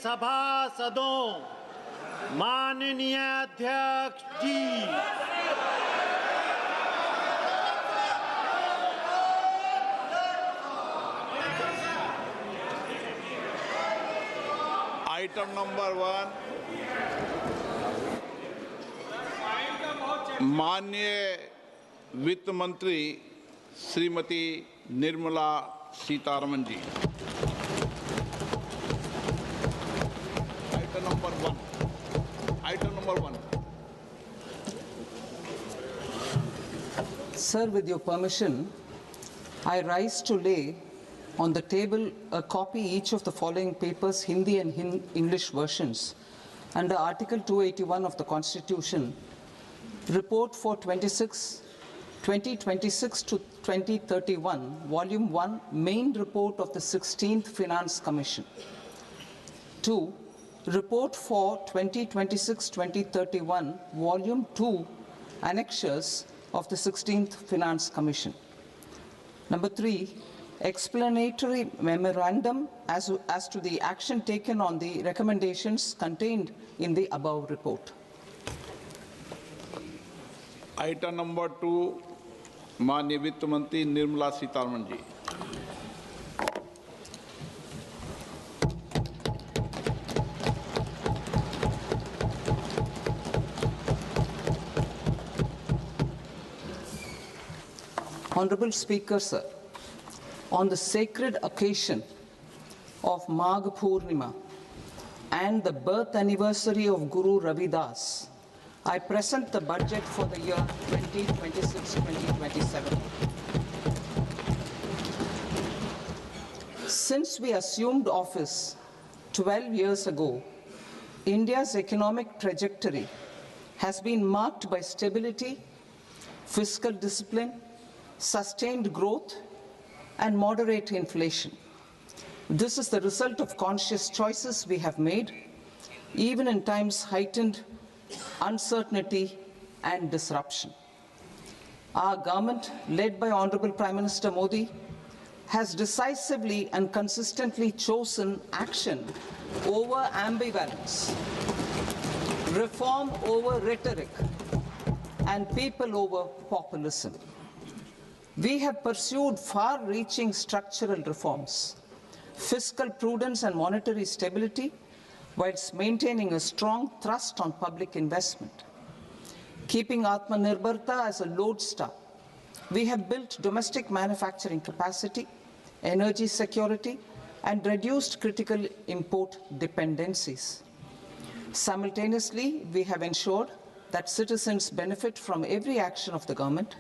सभासदों, माननीय अध्यक्ष जी, item number 1, माननीय वित्त मंत्री श्रीमती निर्मला सीतारमन जी। Item number one. Sir, with your permission, I rise to lay on the table a copy each of the following papers, Hindi and English versions, under Article 281 of the Constitution, Report for 2026 to 2031, Volume 1, Main Report of the 16th Finance Commission. 2. Report for 2026-2031, Volume 2, Annexures of the 16th Finance Commission. Number 3, explanatory memorandum as to the action taken on the recommendations contained in the above report. Item number 2, माननीय वित्त मंत्री निर्मला सीतारमन जी। Honorable Speaker, sir, on the sacred occasion of Magh Purnima and the birth anniversary of Guru Ravidas, I present the budget for the year 2026-2027. Since we assumed office 12 years ago, India's economic trajectory has been marked by stability, fiscal discipline, sustained growth, and moderate inflation. This is the result of conscious choices we have made, even in times heightened uncertainty and disruption. Our government, led by Honorable Prime Minister Modi, has decisively and consistently chosen action over ambivalence, reform over rhetoric, and people over populism. We have pursued far-reaching structural reforms, fiscal prudence and monetary stability, whilst maintaining a strong thrust on public investment. Keeping Atmanirbharta as a lodestar, we have built domestic manufacturing capacity, energy security, and reduced critical import dependencies. Simultaneously, we have ensured that citizens benefit from every action of the government,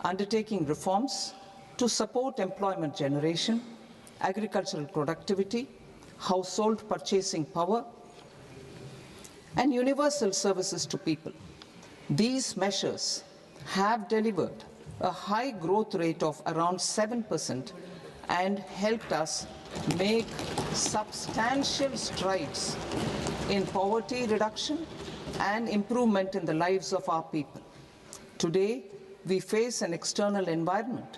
undertaking reforms to support employment generation, agricultural productivity, household purchasing power, and universal services to people. These measures have delivered a high growth rate of around 7% and helped us make substantial strides in poverty reduction and improvement in the lives of our people. Today, we face an external environment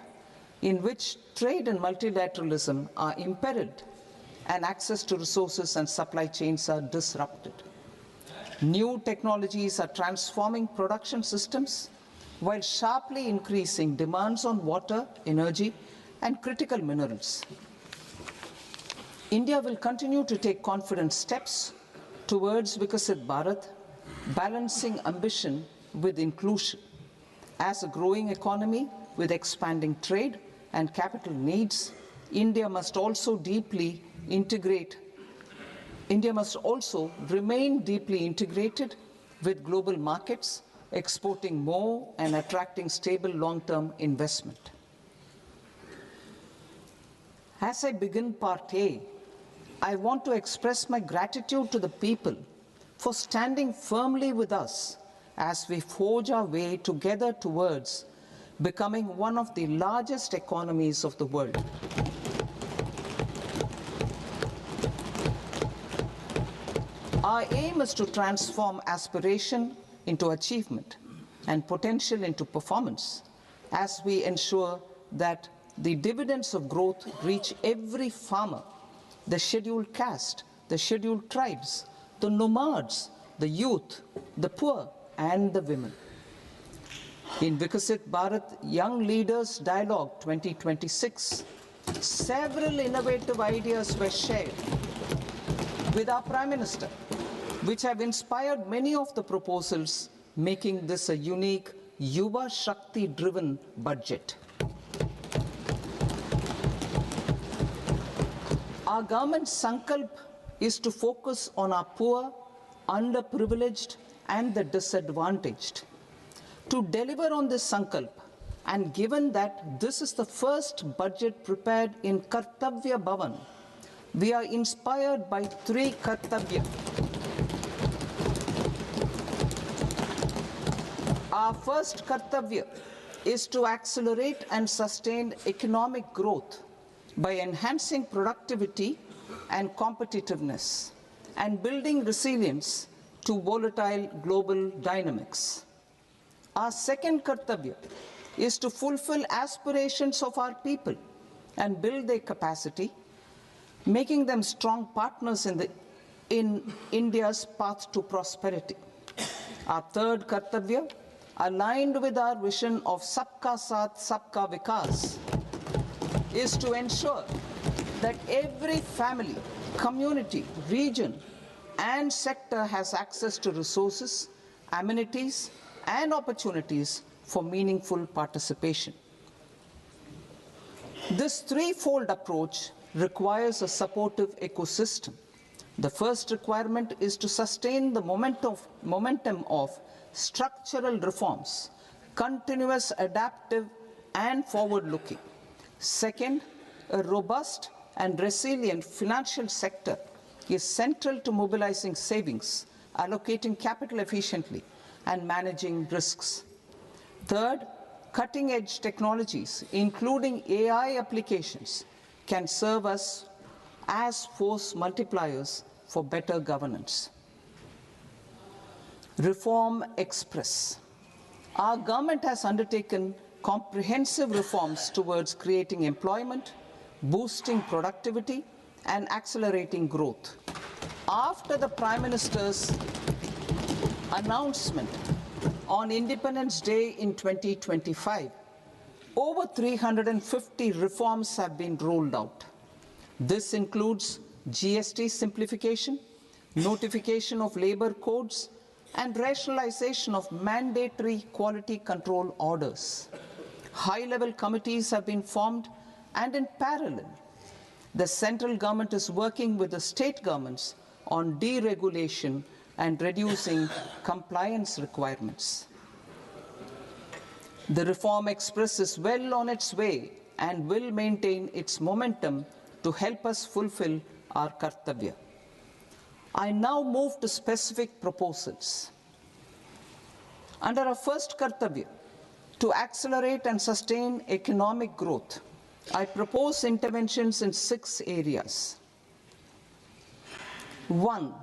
in which trade and multilateralism are imperiled and access to resources and supply chains are disrupted. New technologies are transforming production systems while sharply increasing demands on water, energy, and critical minerals. India will continue to take confident steps towards Vikasit Bharat, balancing ambition with inclusion. As a growing economy with expanding trade and capital needs, India must also remain deeply integrated with global markets, exporting more and attracting stable long-term investment. As I begin Part A, I want to express my gratitude to the people for standing firmly with us as we forge our way together towards becoming one of the largest economies of the world. Our aim is to transform aspiration into achievement and potential into performance as we ensure that the dividends of growth reach every farmer, the scheduled caste, the scheduled tribes, the nomads, the youth, the poor, and the women. In Vikasit Bharat Young Leaders Dialogue 2026, several innovative ideas were shared with our Prime Minister, which have inspired many of the proposals, making this a unique Yuva Shakti-driven budget. Our government's sankalp is to focus on our poor, underprivileged, and the disadvantaged. To deliver on this sankalp, and given that this is the first budget prepared in Kartavya Bhavan, we are inspired by three Kartavya. Our first Kartavya is to accelerate and sustain economic growth by enhancing productivity and competitiveness and building resilience to volatile global dynamics. Our second Kartavya is to fulfill aspirations of our people and build their capacity, making them strong partners in India's path to prosperity. Our third Kartavya, aligned with our vision of Sabka Saath, Sabka Vikas, is to ensure that every family, community, region, and sector has access to resources, amenities, and opportunities for meaningful participation. This threefold approach requires a supportive ecosystem. The first requirement is to sustain the momentum of structural reforms, continuous, adaptive, and forward-looking. Second, a robust and resilient financial sector is central to mobilizing savings, allocating capital efficiently, and managing risks. Third, cutting-edge technologies, including AI applications, can serve us as force multipliers for better governance. Reform Express. Our government has undertaken comprehensive reforms towards creating employment, boosting productivity, and accelerating growth. After the Prime Minister's announcement on Independence Day in 2025, over 350 reforms have been rolled out. This includes GST simplification, notification of labor codes, and rationalization of mandatory quality control orders. High-level committees have been formed, and in parallel, the central government is working with the state governments on deregulation and reducing compliance requirements. The Reform Express is well on its way and will maintain its momentum to help us fulfill our Kartavya. I now move to specific proposals. Under our first Kartavya, to accelerate and sustain economic growth, I propose interventions in 6 areas. 1.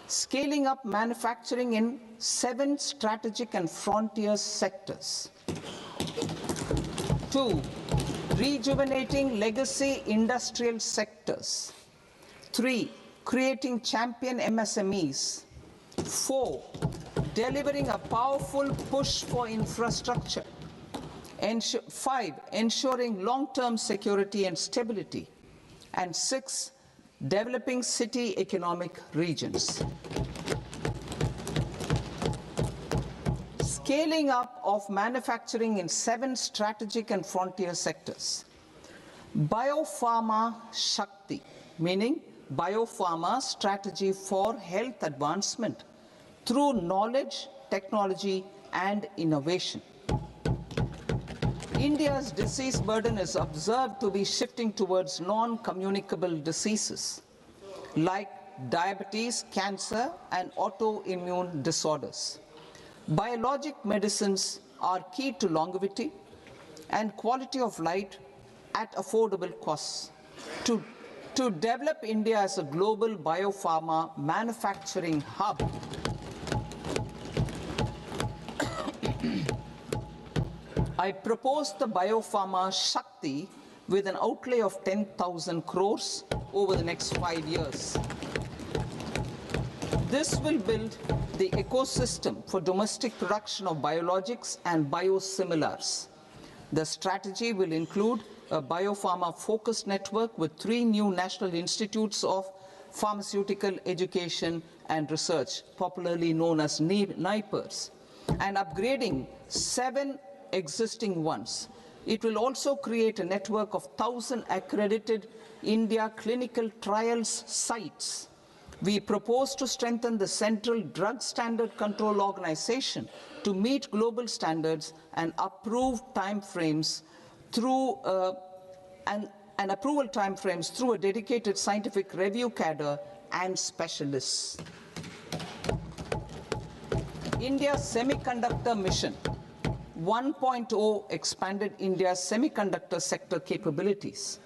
Scaling up manufacturing in 7 strategic and frontier sectors. 2. Rejuvenating legacy industrial sectors. 3. Creating champion MSMEs. 4. Delivering a powerful push for infrastructure. 5. Ensuring long-term security and stability. And 6. Developing city economic regions. Scaling up of manufacturing in 7 strategic and frontier sectors. Biopharma Shakti, meaning biopharma strategy for health advancement through knowledge, technology, and innovation. India's disease burden is observed to be shifting towards non-communicable diseases like diabetes, cancer, and autoimmune disorders. Biologic medicines are key to longevity and quality of life at affordable costs. To develop India as a global biopharma manufacturing hub, I propose the Biopharma Shakti with an outlay of 10,000 crores over the next 5 years. This will build the ecosystem for domestic production of biologics and biosimilars. The strategy will include a biopharma-focused network with 3 new national institutes of pharmaceutical education and research, popularly known as NIPERs, and upgrading 7 existing ones. It will also create a network of 1,000 accredited India clinical trials sites. We propose to strengthen the Central Drug Standard Control Organization to meet global standards and approve timeframes through and approval timeframes through a dedicated scientific review cadre and specialists. India's Semiconductor Mission 1.0 expanded India's semiconductor sector capabilities.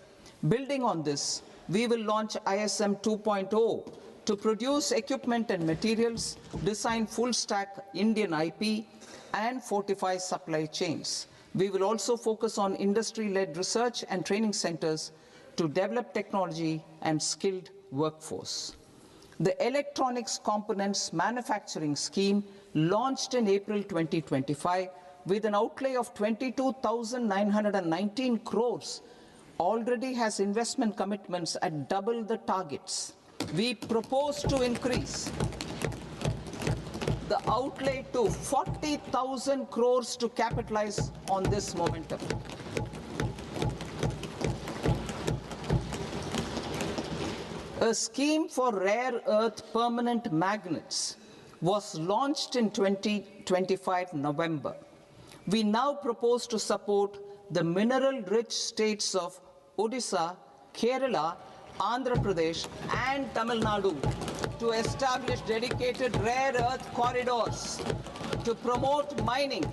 Building on this, we will launch ISM 2.0 to produce equipment and materials, design full-stack Indian IP, and fortify supply chains. We will also focus on industry-led research and training centers to develop technology and skilled workforce. The Electronics Components Manufacturing Scheme, launched in April 2025 with an outlay of 22,919 crores, already has investment commitments at double the targets. We propose to increase the outlay to 40,000 crores to capitalize on this momentum. A scheme for rare earth permanent magnets was launched in 2025 November. We now propose to support the mineral-rich states of Odisha, Kerala, Andhra Pradesh, and Tamil Nadu to establish dedicated rare earth corridors to promote mining,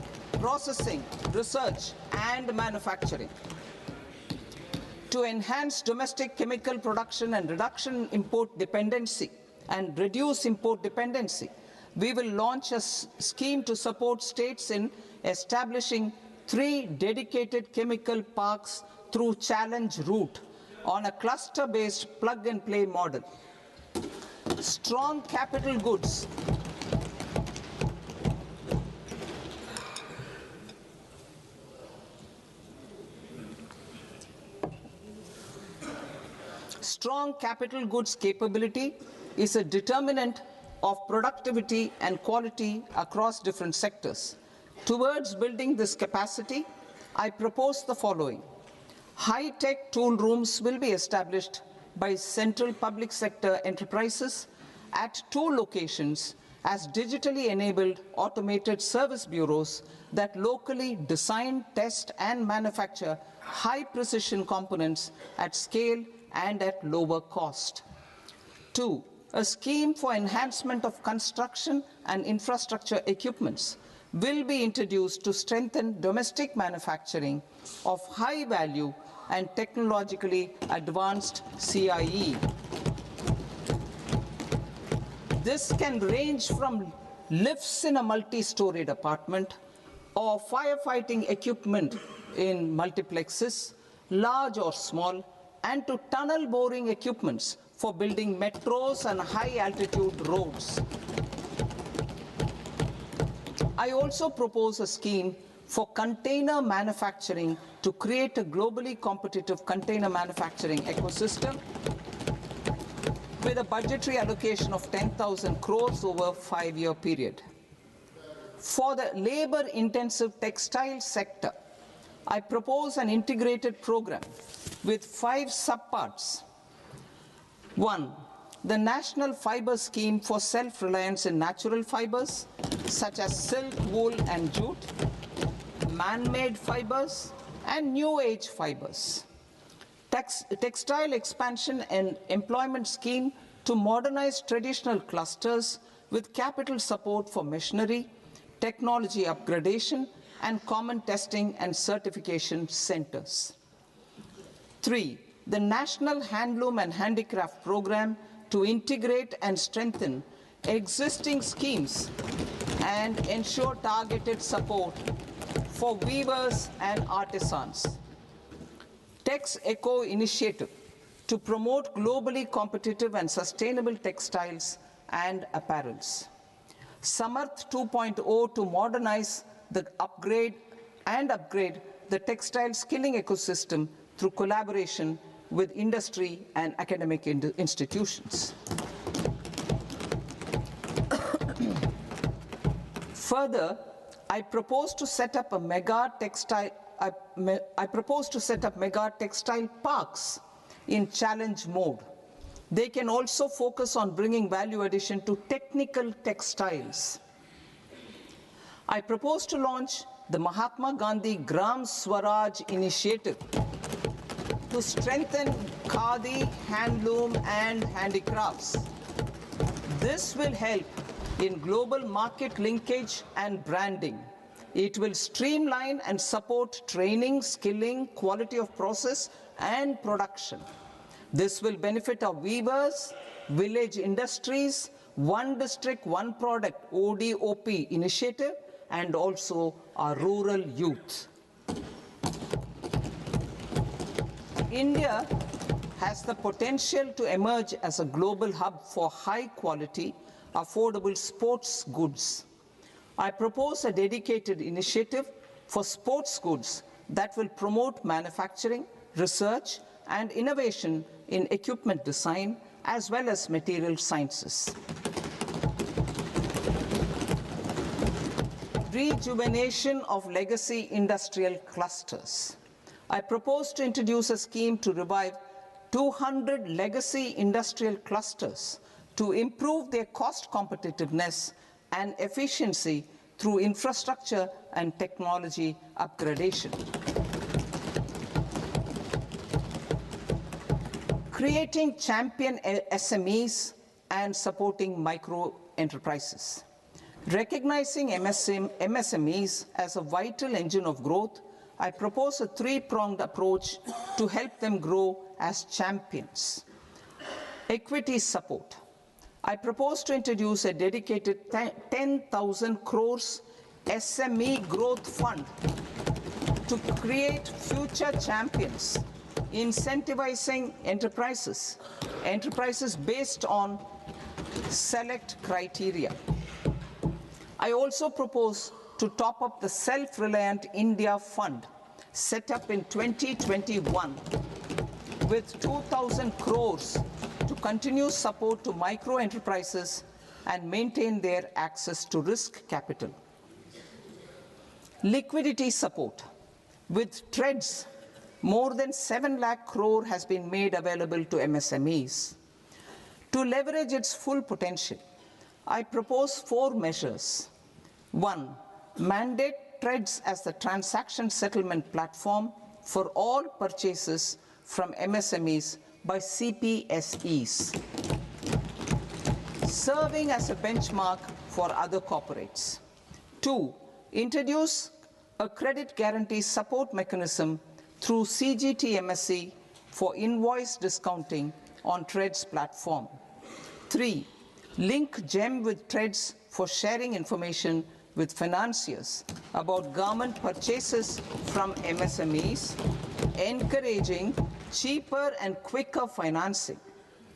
processing, research, and manufacturing. To enhance domestic chemical production and reduction import dependency and reduce import dependency, we will launch a scheme to support states in establishing 3 dedicated chemical parks through challenge route on a cluster-based plug-and-play model. Strong capital goods. Strong capital goods capability is a determinant of productivity and quality across different sectors. Towards building this capacity, I propose the following. High-tech tool rooms will be established by central public sector enterprises at 2 locations as digitally enabled automated service bureaus that locally design, test, and manufacture high-precision components at scale and at lower cost. 2. A scheme for enhancement of construction and infrastructure equipments will be introduced to strengthen domestic manufacturing of high-value and technologically advanced CIE. This can range from lifts in a multi-storied apartment or firefighting equipment in multiplexes, large or small, and to tunnel boring equipments for building metros and high-altitude roads. I also propose a scheme for container manufacturing to create a globally competitive container manufacturing ecosystem with a budgetary allocation of 10,000 crores over a 5-year period. For the labor-intensive textile sector, I propose an integrated program with 5 subparts. 1. The National Fiber Scheme for self-reliance in natural fibers, such as silk, wool, and jute, man-made fibers, and new-age fibers. Textile expansion and employment scheme to modernize traditional clusters with capital support for machinery, technology upgradation, and common testing and certification centers. 3. The National Handloom and Handicraft Program to integrate and strengthen existing schemes and ensure targeted support for weavers and artisans. Tex Eco Initiative to promote globally competitive and sustainable textiles and apparels. Samarth 2.0 to modernize the upgrade the textile skilling ecosystem through collaboration with industry and academic institutions. Further, I propose to set up mega textile parks in challenge mode. They can also focus on bringing value addition to technical textiles. I propose to launch the Mahatma Gandhi Gram Swaraj initiative to strengthen khadi, handloom, and handicrafts. This will help in global market linkage and branding. It will streamline and support training, skilling, quality of process, and production. This will benefit our weavers, village industries, One District, One Product ODOP initiative, and also our rural youth. India has the potential to emerge as a global hub for high-quality, affordable sports goods. I propose a dedicated initiative for sports goods that will promote manufacturing, research, and innovation in equipment design, as well as material sciences. Rejuvenation of legacy industrial clusters. I propose to introduce a scheme to revive 200 legacy industrial clusters to improve their cost competitiveness and efficiency through infrastructure and technology upgradation. Creating champion SMEs and supporting micro enterprises. Recognizing MSMEs as a vital engine of growth, I propose a three-pronged approach to help them grow as champions. Equity support. I propose to introduce a dedicated 10,000 crores SME growth fund to create future champions, incentivizing enterprises based on select criteria. I also propose to top up the Self-Reliant India Fund, set up in 2021, with 2,000 crores to continue support to micro enterprises and maintain their access to risk capital. Liquidity support. With TREDS, more than 7 lakh crore has been made available to MSMEs. To leverage its full potential, I propose 4 measures. 1. Mandate TREDS as the transaction settlement platform for all purchases from MSMEs by CPSEs, serving as a benchmark for other corporates. 2. Introduce a credit guarantee support mechanism through CGTMSE for invoice discounting on TREDS platform. 3. Link GEM with TREDS for sharing information with financiers about government purchases from MSMEs, encouraging cheaper and quicker financing.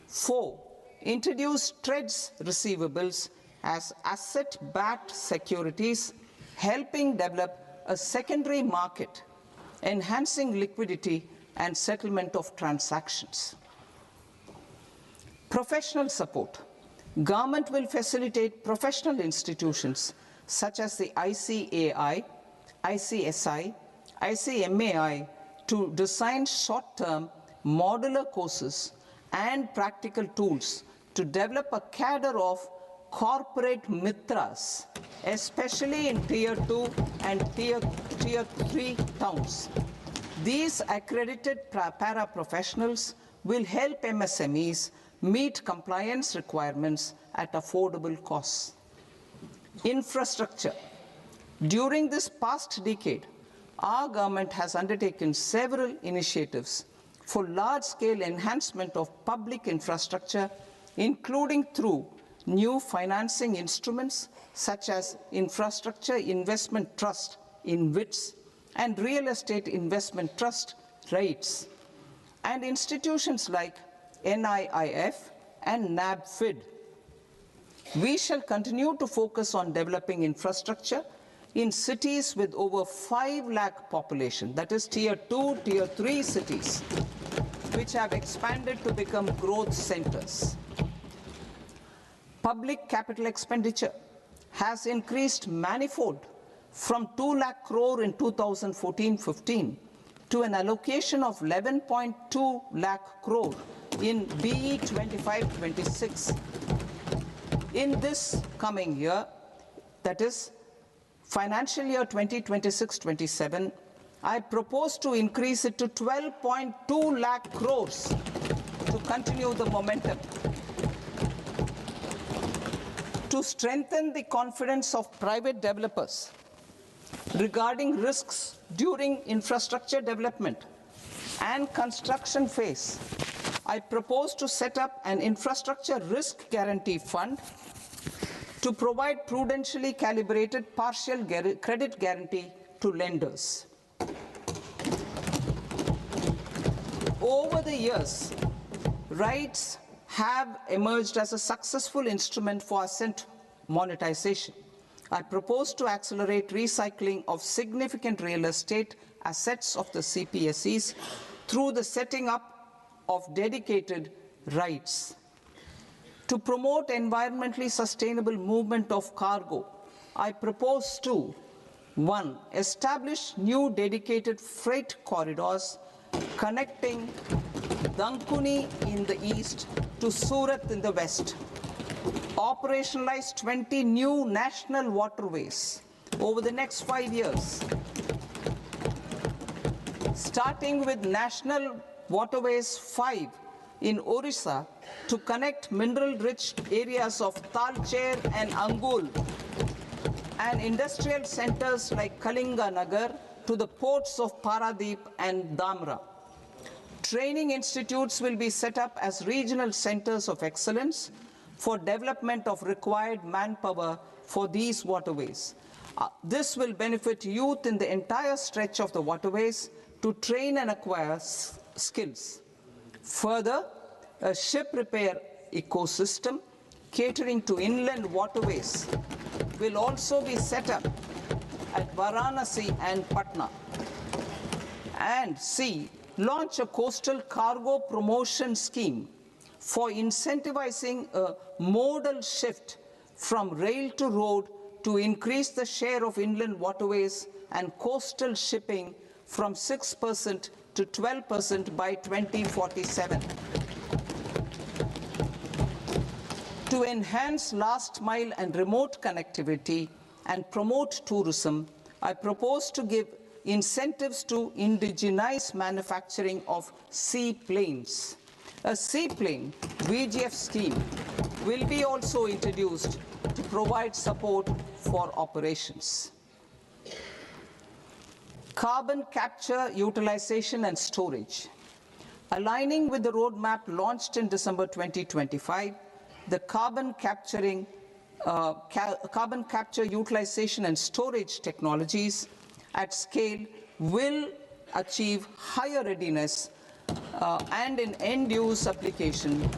4. Introduce TREDS receivables as asset-backed securities, helping develop a secondary market, enhancing liquidity and settlement of transactions. Professional support. Government will facilitate professional institutions such as the ICAI, ICSI, ICMAI to design short-term modular courses and practical tools to develop a cadre of corporate mitras, especially in Tier 2 and Tier 3 towns. These accredited para-professionals will help MSMEs meet compliance requirements at affordable costs. Infrastructure. During this past decade, our government has undertaken several initiatives for large-scale enhancement of public infrastructure, including through new financing instruments such as Infrastructure Investment Trust (InvITs) and Real Estate Investment Trust (REITs), and institutions like NIIF and NABFID. We shall continue to focus on developing infrastructure in cities with over 5 lakh population, that is Tier 2, Tier 3 cities, which have expanded to become growth centers. Public capital expenditure has increased manifold from 2 lakh crore in 2014-15 to an allocation of 11.2 lakh crore in BE 25-26. In this coming year, that is financial year 2026-27, I propose to increase it to 12.2 lakh crores to continue the momentum. To strengthen the confidence of private developers regarding risks during infrastructure development and construction phase, I propose to set up an infrastructure risk guarantee fund to provide prudentially calibrated partial credit guarantee to lenders. Over the years, RITES have emerged as a successful instrument for asset monetization. I propose to accelerate recycling of significant real estate assets of the CPSEs through the setting up of dedicated RITES. To promote environmentally sustainable movement of cargo, I propose to 1. Establish new dedicated freight corridors connecting Dankuni in the east to Surat in the west. Operationalize 20 new national waterways over the next 5 years, starting with National Waterways 5 in Orissa to connect mineral-rich areas of Talcher and Angul and industrial centers like Kalinga Nagar to the ports of Paradeep and Dhamra. Training institutes will be set up as regional centers of excellence for development of required manpower for these waterways. This will benefit youth in the entire stretch of the waterways to train and acquire skills. Further, a ship repair ecosystem catering to inland waterways will also be set up at Varanasi and Patna. And C, launch a coastal cargo promotion scheme for incentivizing a modal shift from rail to road to increase the share of inland waterways and coastal shipping from 6% to 12% by 2047. To enhance last mile and remote connectivity and promote tourism, I propose to give incentives to indigenize manufacturing of seaplanes. A seaplane VGF scheme will be also introduced to provide support for operations. Carbon capture, utilization and storage. Aligning with the roadmap launched in December 2025, the carbon capture, utilization and storage technologies at scale will achieve higher readiness and in end-use application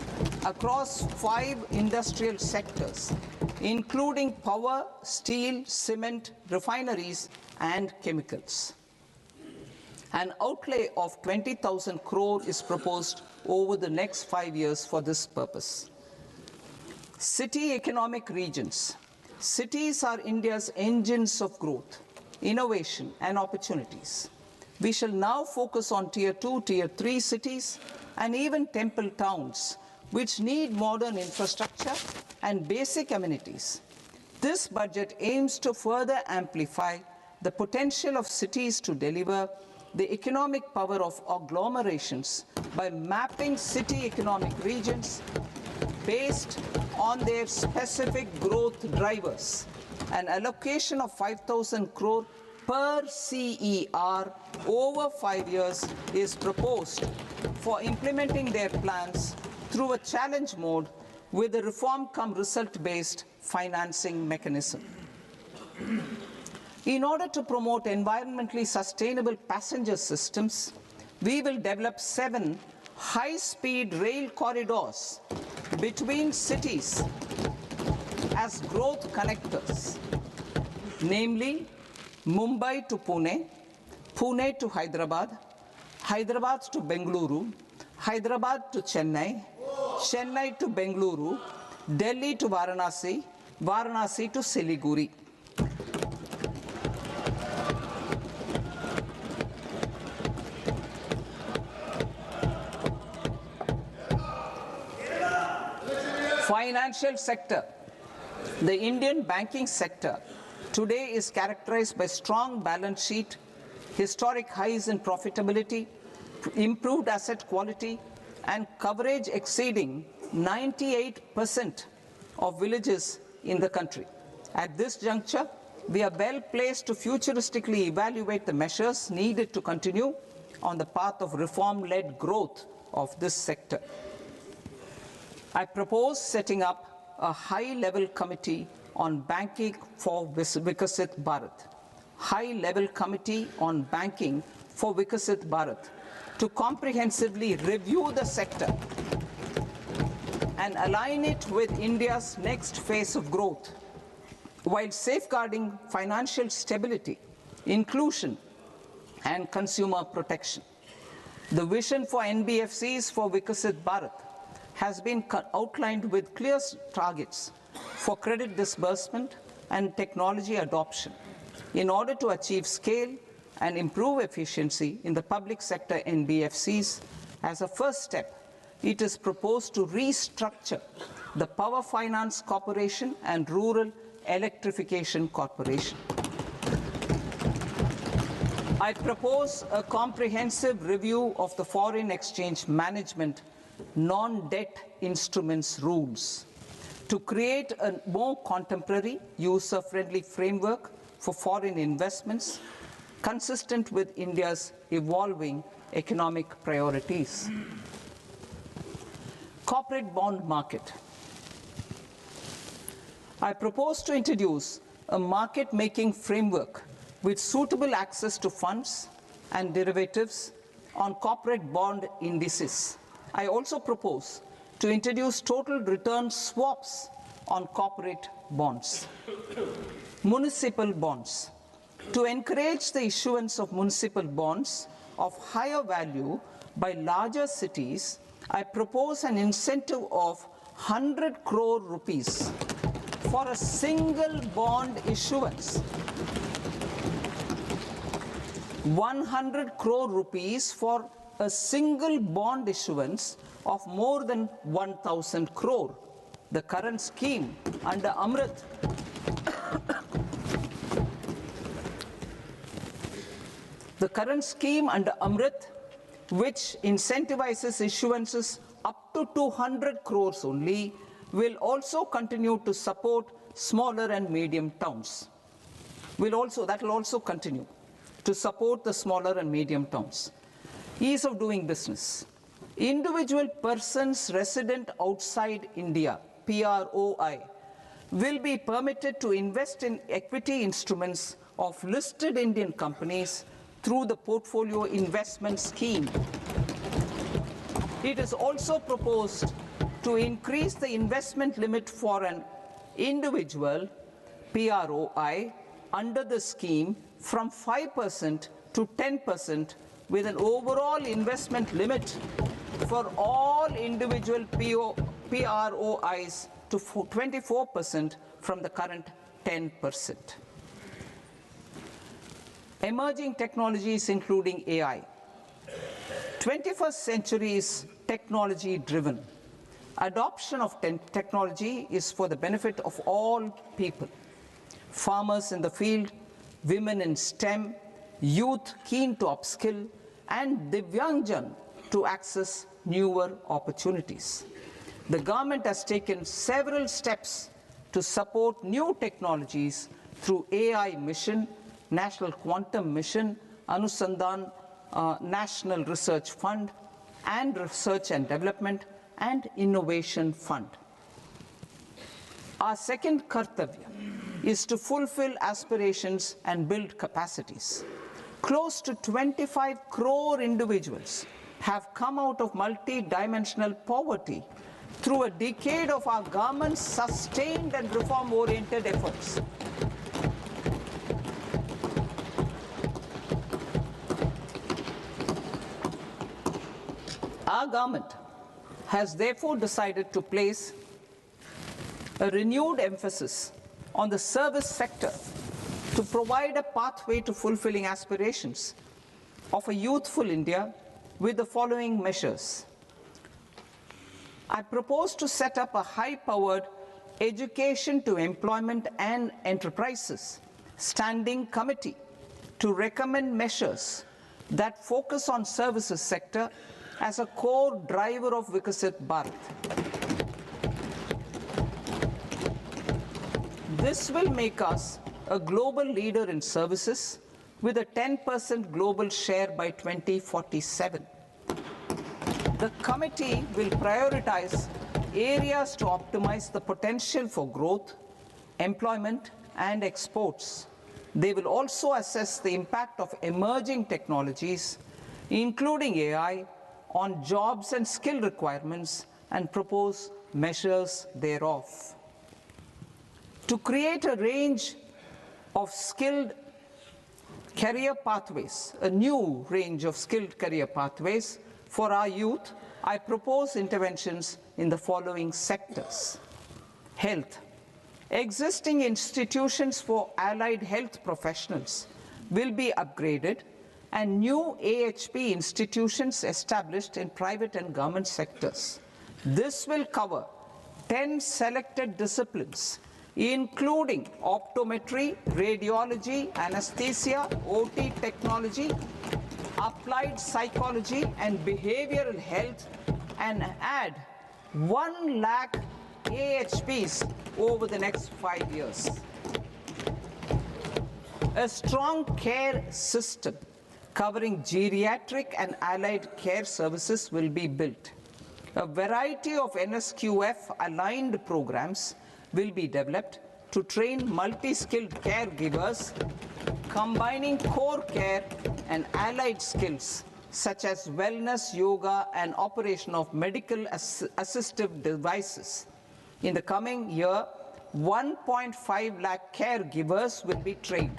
across 5 industrial sectors, including power, steel, cement, refineries, and chemicals. An outlay of 20,000 crore is proposed over the next 5 years for this purpose. City economic regions. Cities are India's engines of growth, innovation, and opportunities. We shall now focus on Tier 2, Tier 3 cities, and even temple towns, which need modern infrastructure and basic amenities. This budget aims to further amplify the potential of cities to deliver the economic power of agglomerations by mapping city economic regions based on their specific growth drivers. An allocation of 5,000 crore per CER over 5 years is proposed for implementing their plans through a challenge mode with a reform-cum-result-based financing mechanism. In order to promote environmentally sustainable passenger systems, we will develop 7 high-speed rail corridors between cities as growth connectors, namely Mumbai to Pune, Pune to Hyderabad, Hyderabad to Bengaluru, Hyderabad to Chennai, Chennai to Bengaluru, Delhi to Varanasi, Varanasi to Siliguri. Financial sector. The Indian banking sector today is characterized by strong balance sheet, historic highs in profitability, improved asset quality, and coverage exceeding 98% of villages in the country. At this juncture, we are well placed to futuristically evaluate the measures needed to continue on the path of reform-led growth of this sector. I propose setting up a high-level committee on banking for Vikasit Bharat. High-level committee on banking for Vikasit Bharat to comprehensively review the sector and align it with India's next phase of growth, while safeguarding financial stability, inclusion, and consumer protection. The vision for NBFCs for Vikasit Bharat has been outlined with clear targets for credit disbursement and technology adoption in order to achieve scale and improve efficiency in the public sector NBFCs. As a first step, it is proposed to restructure the Power Finance Corporation and Rural Electrification Corporation. I propose a comprehensive review of the foreign exchange management non-debt instruments rules to create a more contemporary, user-friendly framework for foreign investments consistent with India's evolving economic priorities. Corporate bond market. I propose to introduce a market-making framework with suitable access to funds and derivatives on corporate bond indices. I also propose to introduce total return swaps on corporate bonds. Municipal bonds. To encourage the issuance of municipal bonds of higher value by larger cities, I propose an incentive of 100 crore rupees for a single bond issuance. 100 crore rupees for a single bond issuance of more than 1,000 crore. The current scheme under Amrit which incentivizes issuances up to 200 crores only, will also continue to support smaller and medium towns. That will also continue to support the smaller and medium towns. Ease of doing business. Individual persons resident outside India, PROI, will be permitted to invest in equity instruments of listed Indian companies through the Portfolio Investment Scheme. It is also proposed to increase the investment limit for an individual PROI under the scheme from 5% to 10%, with an overall investment limit for all individual PROIs to 24% from the current 10%. Emerging technologies including AI. 21st century is technology-driven. Adoption of technology is for the benefit of all people. Farmers in the field, women in STEM, youth keen to upskill, and Divyangjan to access newer opportunities. The government has taken several steps to support new technologies through AI Mission, National Quantum Mission, Anusandhan National Research Fund, and Research and Development and Innovation Fund. Our second kartavya is to fulfill aspirations and build capacities. Close to 25 crore individuals have come out of multi-dimensional poverty through a decade of our government's sustained and reform-oriented efforts. Our government has therefore decided to place a renewed emphasis on the service sector to provide a pathway to fulfilling aspirations of a youthful India with the following measures. I propose to set up a high-powered Education to Employment and Enterprises Standing Committee to recommend measures that focus on services sector as a core driver of Vikasit Bharat. This will make us a global leader in services with a 10% global share by 2047. The committee will prioritize areas to optimize the potential for growth, employment, and exports. They will also assess the impact of emerging technologies, including AI, on jobs and skill requirements and propose measures thereof. To create a range of skilled career pathways, a new range of skilled career pathways for our youth, I propose interventions in the following sectors. Health. Existing institutions for allied health professionals will be upgraded and new AHP institutions established in private and government sectors. This will cover 10 selected disciplines, including optometry, radiology, anesthesia, OT technology, applied psychology, and behavioral health, and add 1 lakh AHPs over the next 5 years. A strong care system covering geriatric and allied care services will be built. A variety of NSQF-aligned programs will be developed to train multi-skilled caregivers, combining core care and allied skills such as wellness, yoga, and operation of medical assistive devices. In the coming year, 1.5 lakh caregivers will be trained.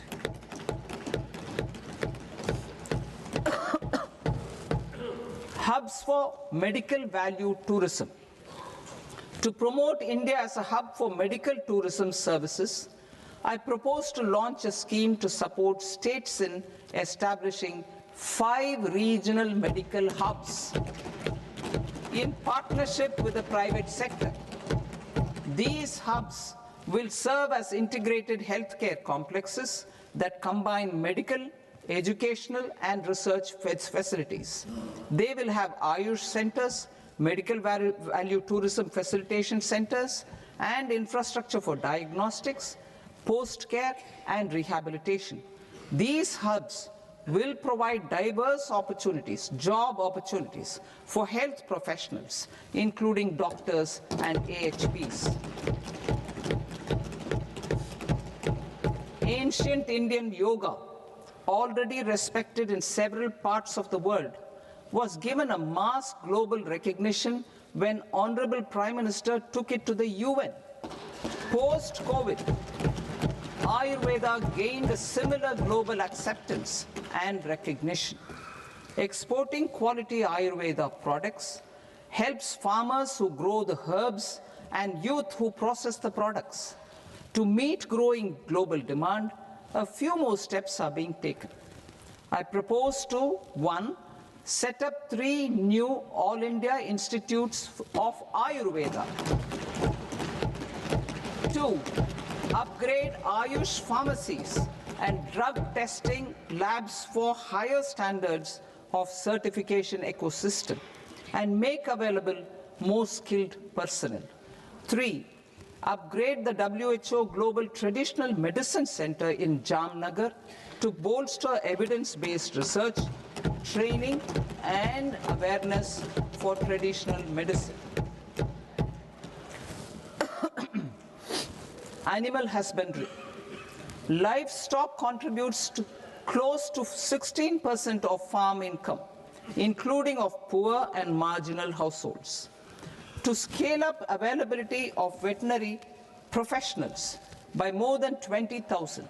Hubs for medical value tourism. To promote India as a hub for medical tourism services, I propose to launch a scheme to support states in establishing 5 regional medical hubs in partnership with the private sector. These hubs will serve as integrated healthcare complexes that combine medical, educational, and research facilities. They will have Ayush centers, medical value tourism facilitation centers, and infrastructure for diagnostics, post-care, and rehabilitation. These hubs will provide diverse opportunities, job opportunities for health professionals, including doctors and AHPs. Ancient Indian yoga, already respected in several parts of the world, was given a mass global recognition when Honorable Prime Minister took it to the UN. Post-COVID, Ayurveda gained a similar global acceptance and recognition. Exporting quality Ayurveda products helps farmers who grow the herbs and youth who process the products. To meet growing global demand, a few more steps are being taken. I propose to, 1, set up 3 new All India Institutes of Ayurveda. 2, upgrade Ayush pharmacies and drug testing labs for higher standards of certification ecosystem and make available more skilled personnel. 3, upgrade the WHO Global Traditional Medicine Center in Jamnagar to bolster evidence-based research, training, and awareness for traditional medicine. Animal husbandry. Livestock contributes to close to 16% of farm income, including of poor and marginal households. To scale up availability of veterinary professionals by more than 20,000,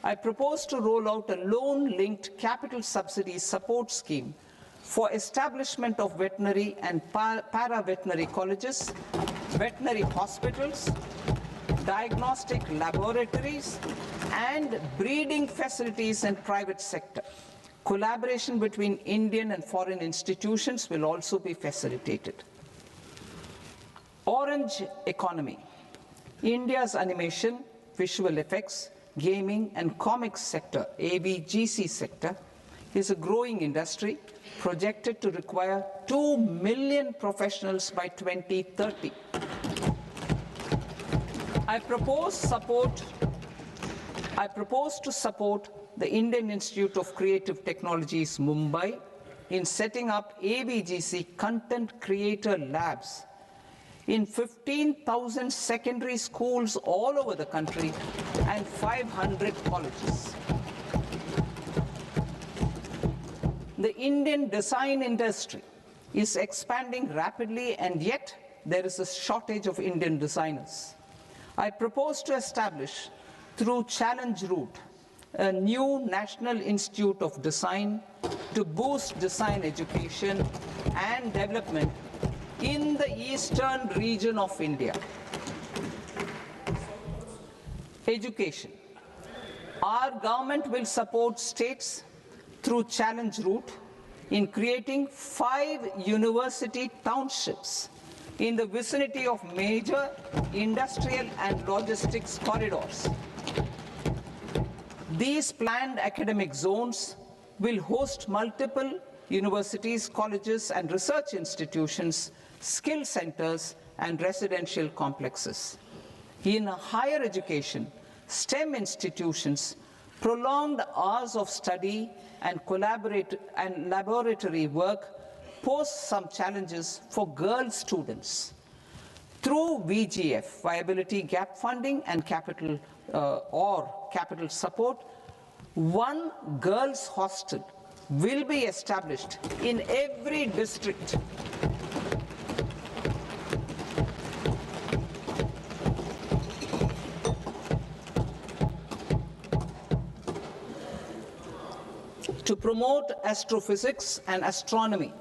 I propose to roll out a loan-linked capital subsidy support scheme for establishment of veterinary and para-veterinary colleges, veterinary hospitals, diagnostic laboratories, and breeding facilities in private sector. Collaboration between Indian and foreign institutions will also be facilitated. Orange economy. India's animation, visual effects, gaming and comics sector, AVGC sector, is a growing industry projected to require 2 million professionals by 2030. I propose to support the Indian Institute of Creative Technologies, Mumbai, in setting up AVGC content creator labs in 15,000 secondary schools all over the country and 500 colleges. The Indian design industry is expanding rapidly, and yet there is a shortage of Indian designers. I propose to establish, through challenge route, a new National Institute of Design to boost design education and development in the eastern region of India. Education. Our government will support states through challenge route in creating 5 university townships in the vicinity of major industrial and logistics corridors. These planned academic zones will host multiple universities, colleges, and research institutions, skill centers, and residential complexes. In higher education, STEM institutions, prolonged hours of study and laboratory work pose some challenges for girl students. Through VGF, viability gap funding and capital support, one girls' hostel will be established in every district. To promote astrophysics and astronomy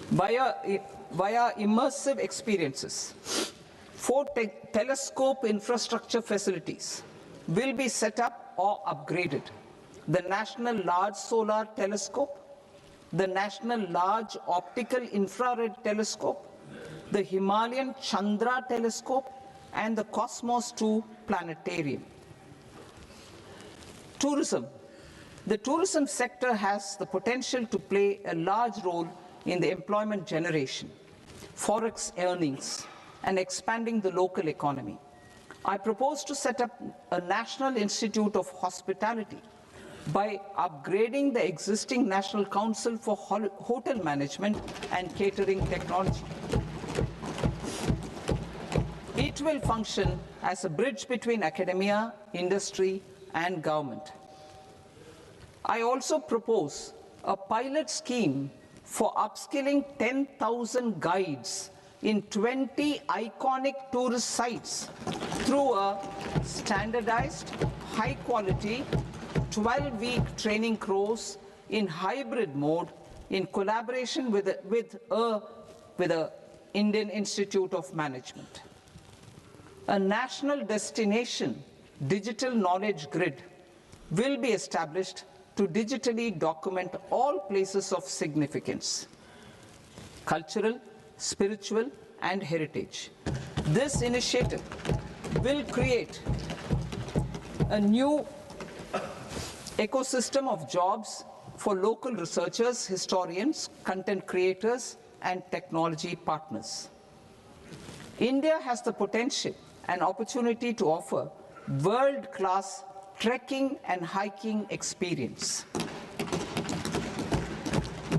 via immersive experiences, 4 telescope infrastructure facilities will be set up or upgraded. The National Large Solar Telescope, the National Large Optical Infrared Telescope, the Himalayan Chandra Telescope, and the Cosmos 2 Planetarium. Tourism. The tourism sector has the potential to play a large role in the employment generation, forex earnings, and expanding the local economy. I propose to set up a National Institute of Hospitality by upgrading the existing National Council for Hotel Management and Catering Technology. It will function as a bridge between academia, industry, and government. I also propose a pilot scheme for upskilling 10,000 guides in 20 iconic tourist sites through a standardized, high-quality, 12-week training course in hybrid mode in collaboration with the Indian Institute of Management. A national destination digital knowledge grid will be established to digitally document all places of significance, cultural, spiritual, and heritage. This initiative will create a new ecosystem of jobs for local researchers, historians, content creators, and technology partners. India has the potential and opportunity to offer world-class trekking and hiking experience.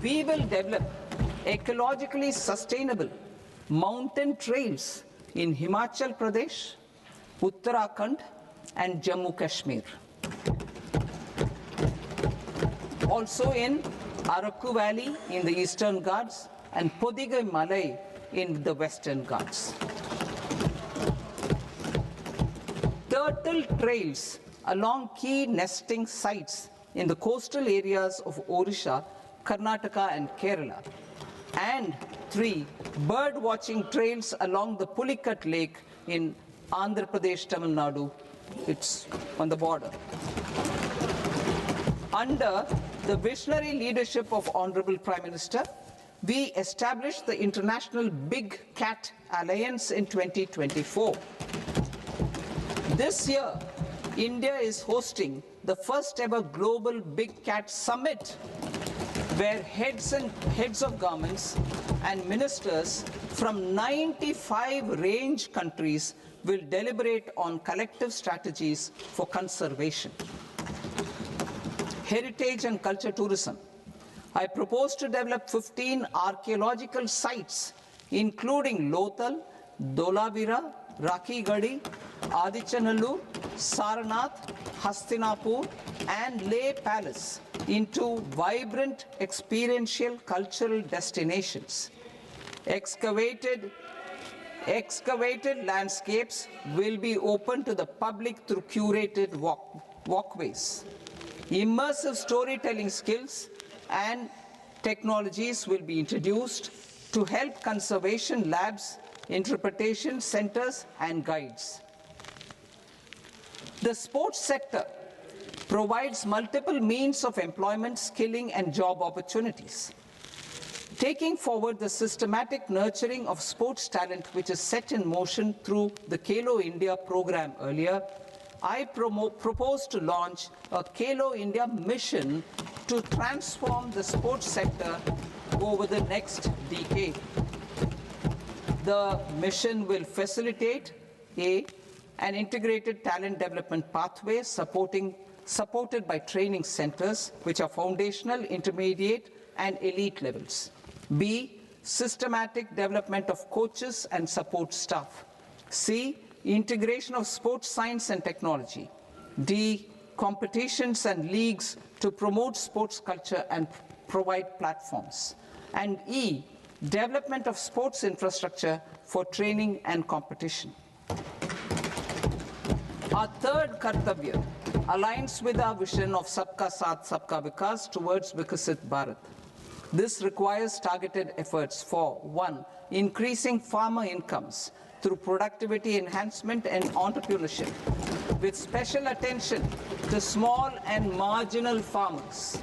We will develop ecologically sustainable mountain trails in Himachal Pradesh, Uttarakhand, and Jammu Kashmir. Also in Araku Valley in the Eastern Ghats and Podigai Malai in the Western Ghats. Turtle trails along key nesting sites in the coastal areas of Odisha, Karnataka and Kerala. And 3, bird watching trails along the Pulikat Lake in Andhra Pradesh, Tamil Nadu. It's on the border. Under the visionary leadership of Honorable Prime Minister, we established the International Big Cat Alliance in 2024. This year, India is hosting the first ever Global Big Cat Summit, where heads of governments and ministers from 95 range countries will deliberate on collective strategies for conservation. Heritage and culture tourism. I propose to develop 15 archaeological sites, including Lothal, Dolavira, Rakhi Gadi, Adichanallur, Saranath, Hastinapur, and Leh Palace into vibrant experiential cultural destinations. Excavated landscapes will be open to the public through curated walkways. Immersive storytelling skills and technologies will be introduced to help conservation labs, interpretation centers, and guides. The sports sector provides multiple means of employment, skilling, and job opportunities. Taking forward the systematic nurturing of sports talent, which is set in motion through the Khelo India program earlier, I propose to launch a Khelo India mission to transform the sports sector over the next decade. The mission will facilitate an integrated talent development pathway supported by training centers, which are foundational, intermediate, and elite levels. B, systematic development of coaches and support staff. C, integration of sports science and technology. D, competitions and leagues to promote sports culture and provide platforms. And E, development of sports infrastructure for training and competition. Our third Kartavya aligns with our vision of Sabka Saath, Sabka Vikas towards Vikasit Bharat. This requires targeted efforts for 1, increasing farmer incomes through productivity enhancement and entrepreneurship, with special attention to small and marginal farmers.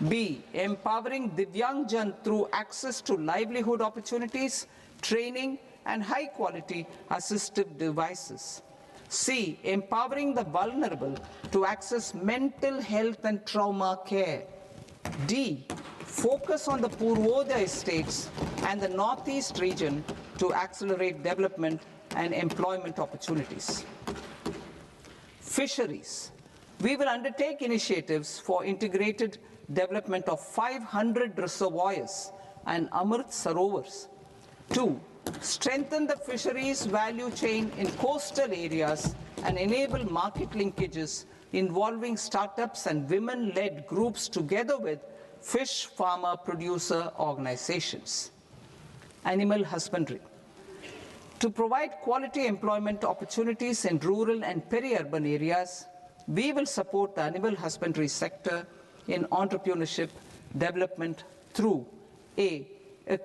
B, empowering Divyangjan through access to livelihood opportunities, training, and high-quality assistive devices. C, empowering the vulnerable to access mental health and trauma care. D, focus on the Purvodaya states and the Northeast region to accelerate development and employment opportunities. Fisheries. We will undertake initiatives for integrated development of 500 reservoirs and Amrit Sarovars. 2, strengthen the fisheries value chain in coastal areas and enable market linkages involving startups and women-led groups together with fish farmer producer organizations. Animal husbandry. To provide quality employment opportunities in rural and peri-urban areas, we will support the animal husbandry sector in entrepreneurship development through A,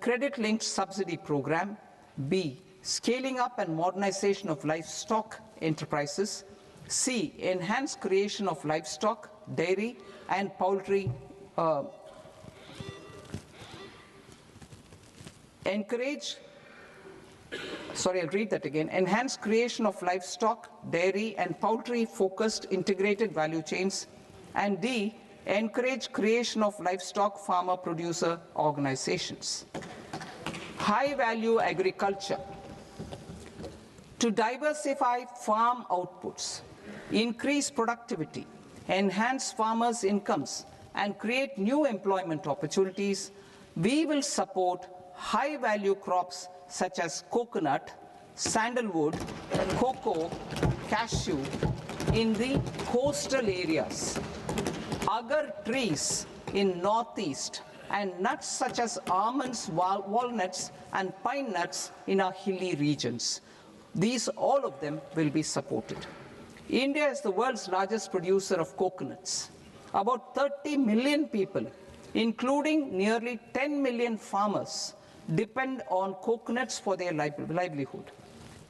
credit-linked subsidy program, B, scaling up and modernization of livestock enterprises, C, enhanced creation of livestock, dairy, and poultry enhanced creation of livestock, dairy, and poultry-focused integrated value chains, and D, encourage creation of livestock farmer-producer organizations. High-value agriculture. To diversify farm outputs, increase productivity, enhance farmers' incomes, and create new employment opportunities, we will support high-value crops such as coconut, sandalwood, cocoa, cashew in the coastal areas. Agar trees in Northeast and nuts such as almonds, walnuts, and pine nuts in our hilly regions. All of them will be supported. India is the world's largest producer of coconuts. About 30 million people, including nearly 10 million farmers, depend on coconuts for their livelihood.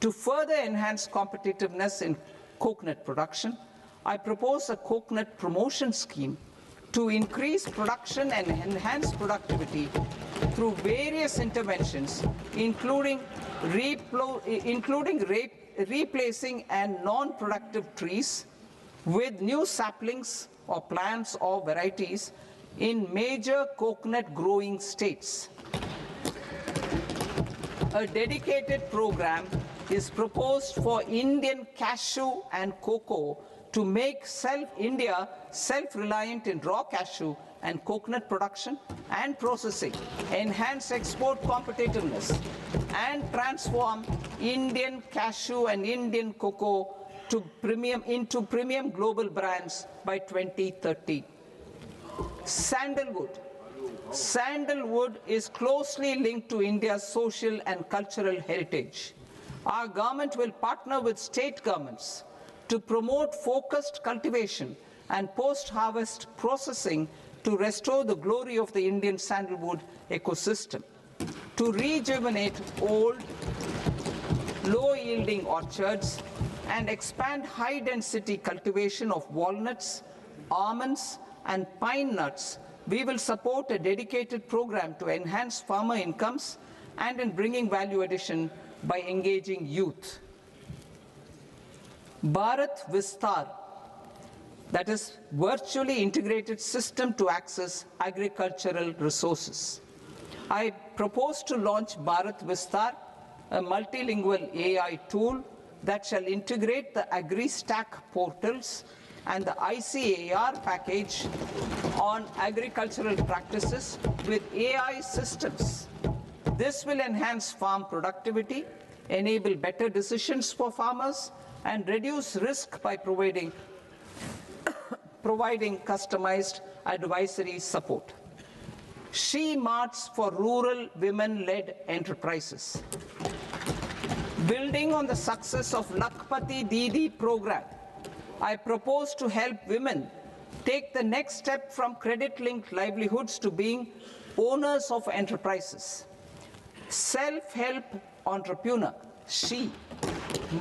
To further enhance competitiveness in coconut production, I propose a coconut promotion scheme to increase production and enhance productivity through various interventions, including replacing and non-productive trees with new saplings or plants or varieties in major coconut growing states. A dedicated program is proposed for Indian cashew and cocoa to make India self-reliant in raw cashew and coconut production and processing, enhance export competitiveness, and transform Indian cashew and Indian cocoa into premium global brands by 2030. Sandalwood. Sandalwood is closely linked to India's social and cultural heritage. Our government will partner with state governments to promote focused cultivation and post-harvest processing to restore the glory of the Indian sandalwood ecosystem, to rejuvenate old, low-yielding orchards, and expand high-density cultivation of walnuts, almonds, and pine nuts. We will support a dedicated program to enhance farmer incomes and in bringing value addition by engaging youth. Bharat Vistar, that is virtually integrated system to access agricultural resources. I propose to launch Bharat Vistar, a multilingual AI tool that shall integrate the AgriStack portals and the ICAR package on agricultural practices with AI systems. This will enhance farm productivity, enable better decisions for farmers, and reduce risk by providing customized advisory support. She Marts for rural women-led enterprises. Building on the success of Lakpati Didi program, I propose to help women take the next step from credit-linked livelihoods to being owners of enterprises. Self-help entrepreneur, She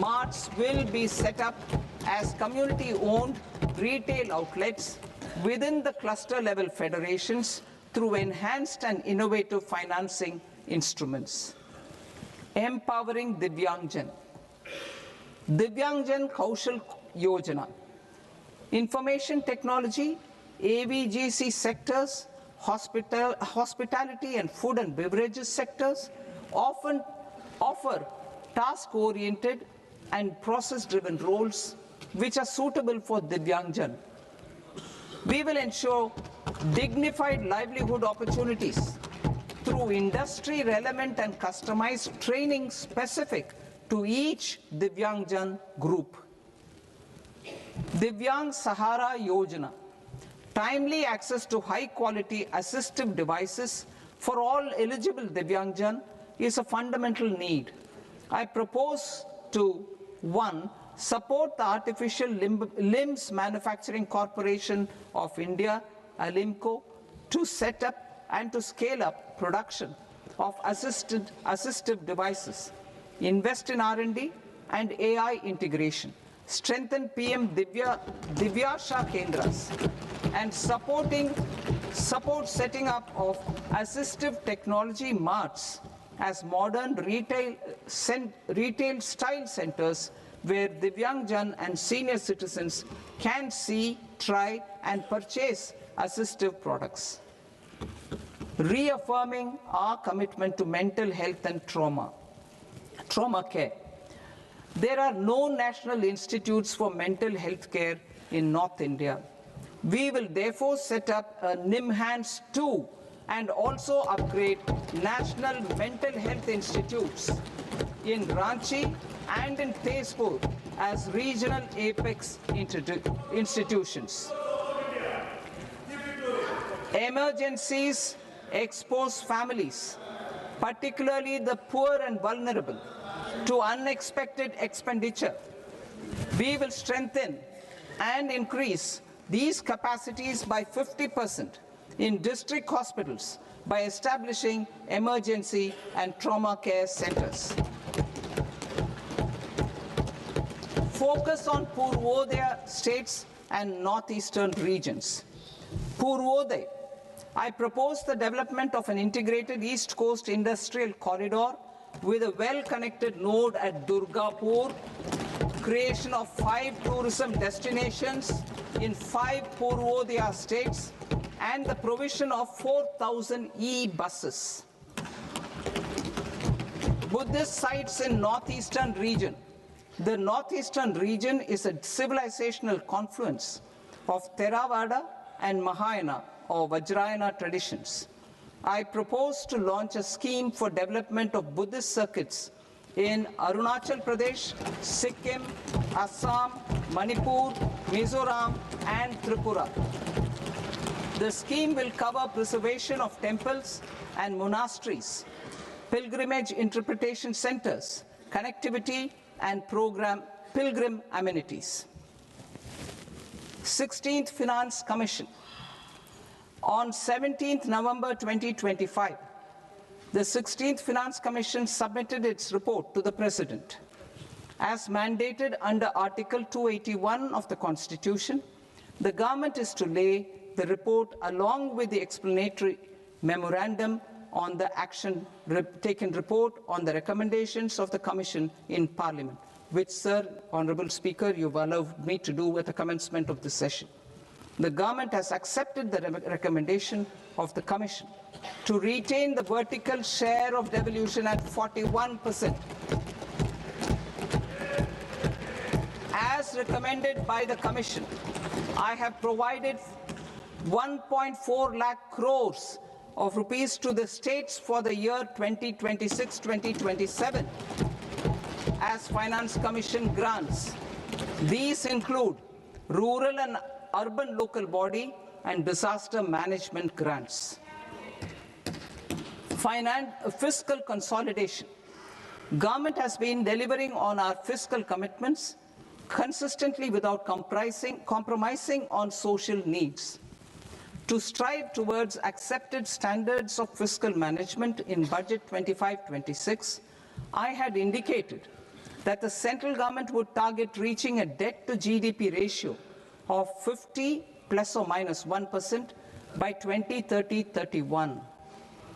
Marts will be set up as community-owned retail outlets within the cluster-level federations through enhanced and innovative financing instruments. Empowering Divyangjan. Divyangjan Kaushal Yojana. Information technology, AVGC sectors, hospitality and food and beverages sectors often offer task-oriented and process-driven roles which are suitable for Divyangjan. We will ensure dignified livelihood opportunities through industry-relevant and customized training specific to each Divyangjan group. Divyang Sahara Yojana. Timely access to high-quality assistive devices for all eligible Divyangjan is a fundamental need. I propose to 1. Support the Artificial Limbs Manufacturing Corporation of India, ALIMCO, to set up and to scale up production of assistive devices, invest in R&D and AI integration, strengthen PM Divyasha Kendras, and support setting up of assistive technology marts as modern retail style centers where Divyangjan and senior citizens can see, try, and purchase assistive products. Reaffirming our commitment to mental health and trauma care. There are no national institutes for mental health care in North India. We will therefore set up a NIMHANS 2 and also upgrade national mental health institutes in Ranchi and in Tezpur as regional Apex institutions. Emergencies expose families, particularly the poor and vulnerable, to unexpected expenditure. We will strengthen and increase these capacities by 50% in district hospitals by establishing emergency and trauma care centers. Focus on Purvodaya states and northeastern regions. Purvodaya, I propose the development of an integrated East Coast industrial corridor with a well-connected node at Durgapur, creation of 5 tourism destinations in 5 Purvodaya states, and the provision of 4,000 e-buses. Buddhist sites in northeastern region. The northeastern region is a civilizational confluence of Theravada and Mahayana or Vajrayana traditions. I propose to launch a scheme for development of Buddhist circuits in Arunachal Pradesh, Sikkim, Assam, Manipur, Mizoram, and Tripura. The scheme will cover preservation of temples and monasteries, pilgrimage interpretation centers, connectivity, and pilgrim amenities. 16th Finance Commission. On 17th November 2025, the 16th Finance Commission submitted its report to the President. As mandated under Article 281 of the Constitution, the government is to lay the report along with the explanatory memorandum on the action taken report on the recommendations of the Commission in Parliament, which, Sir, Honourable Speaker, you've allowed me to do at the commencement of this session. The government has accepted the recommendation of the Commission to retain the vertical share of devolution at 41%. As recommended by the Commission, I have provided 1.4 lakh crores of rupees to the states for the year 2026-2027 as Finance Commission grants. These include rural and urban local body and disaster management grants. Fiscal consolidation. Government has been delivering on our fiscal commitments consistently without compromising on social needs. To strive towards accepted standards of fiscal management in Budget 25-26, I had indicated that the central government would target reaching a debt to GDP ratio of 50 plus or minus 1% by 2030-31.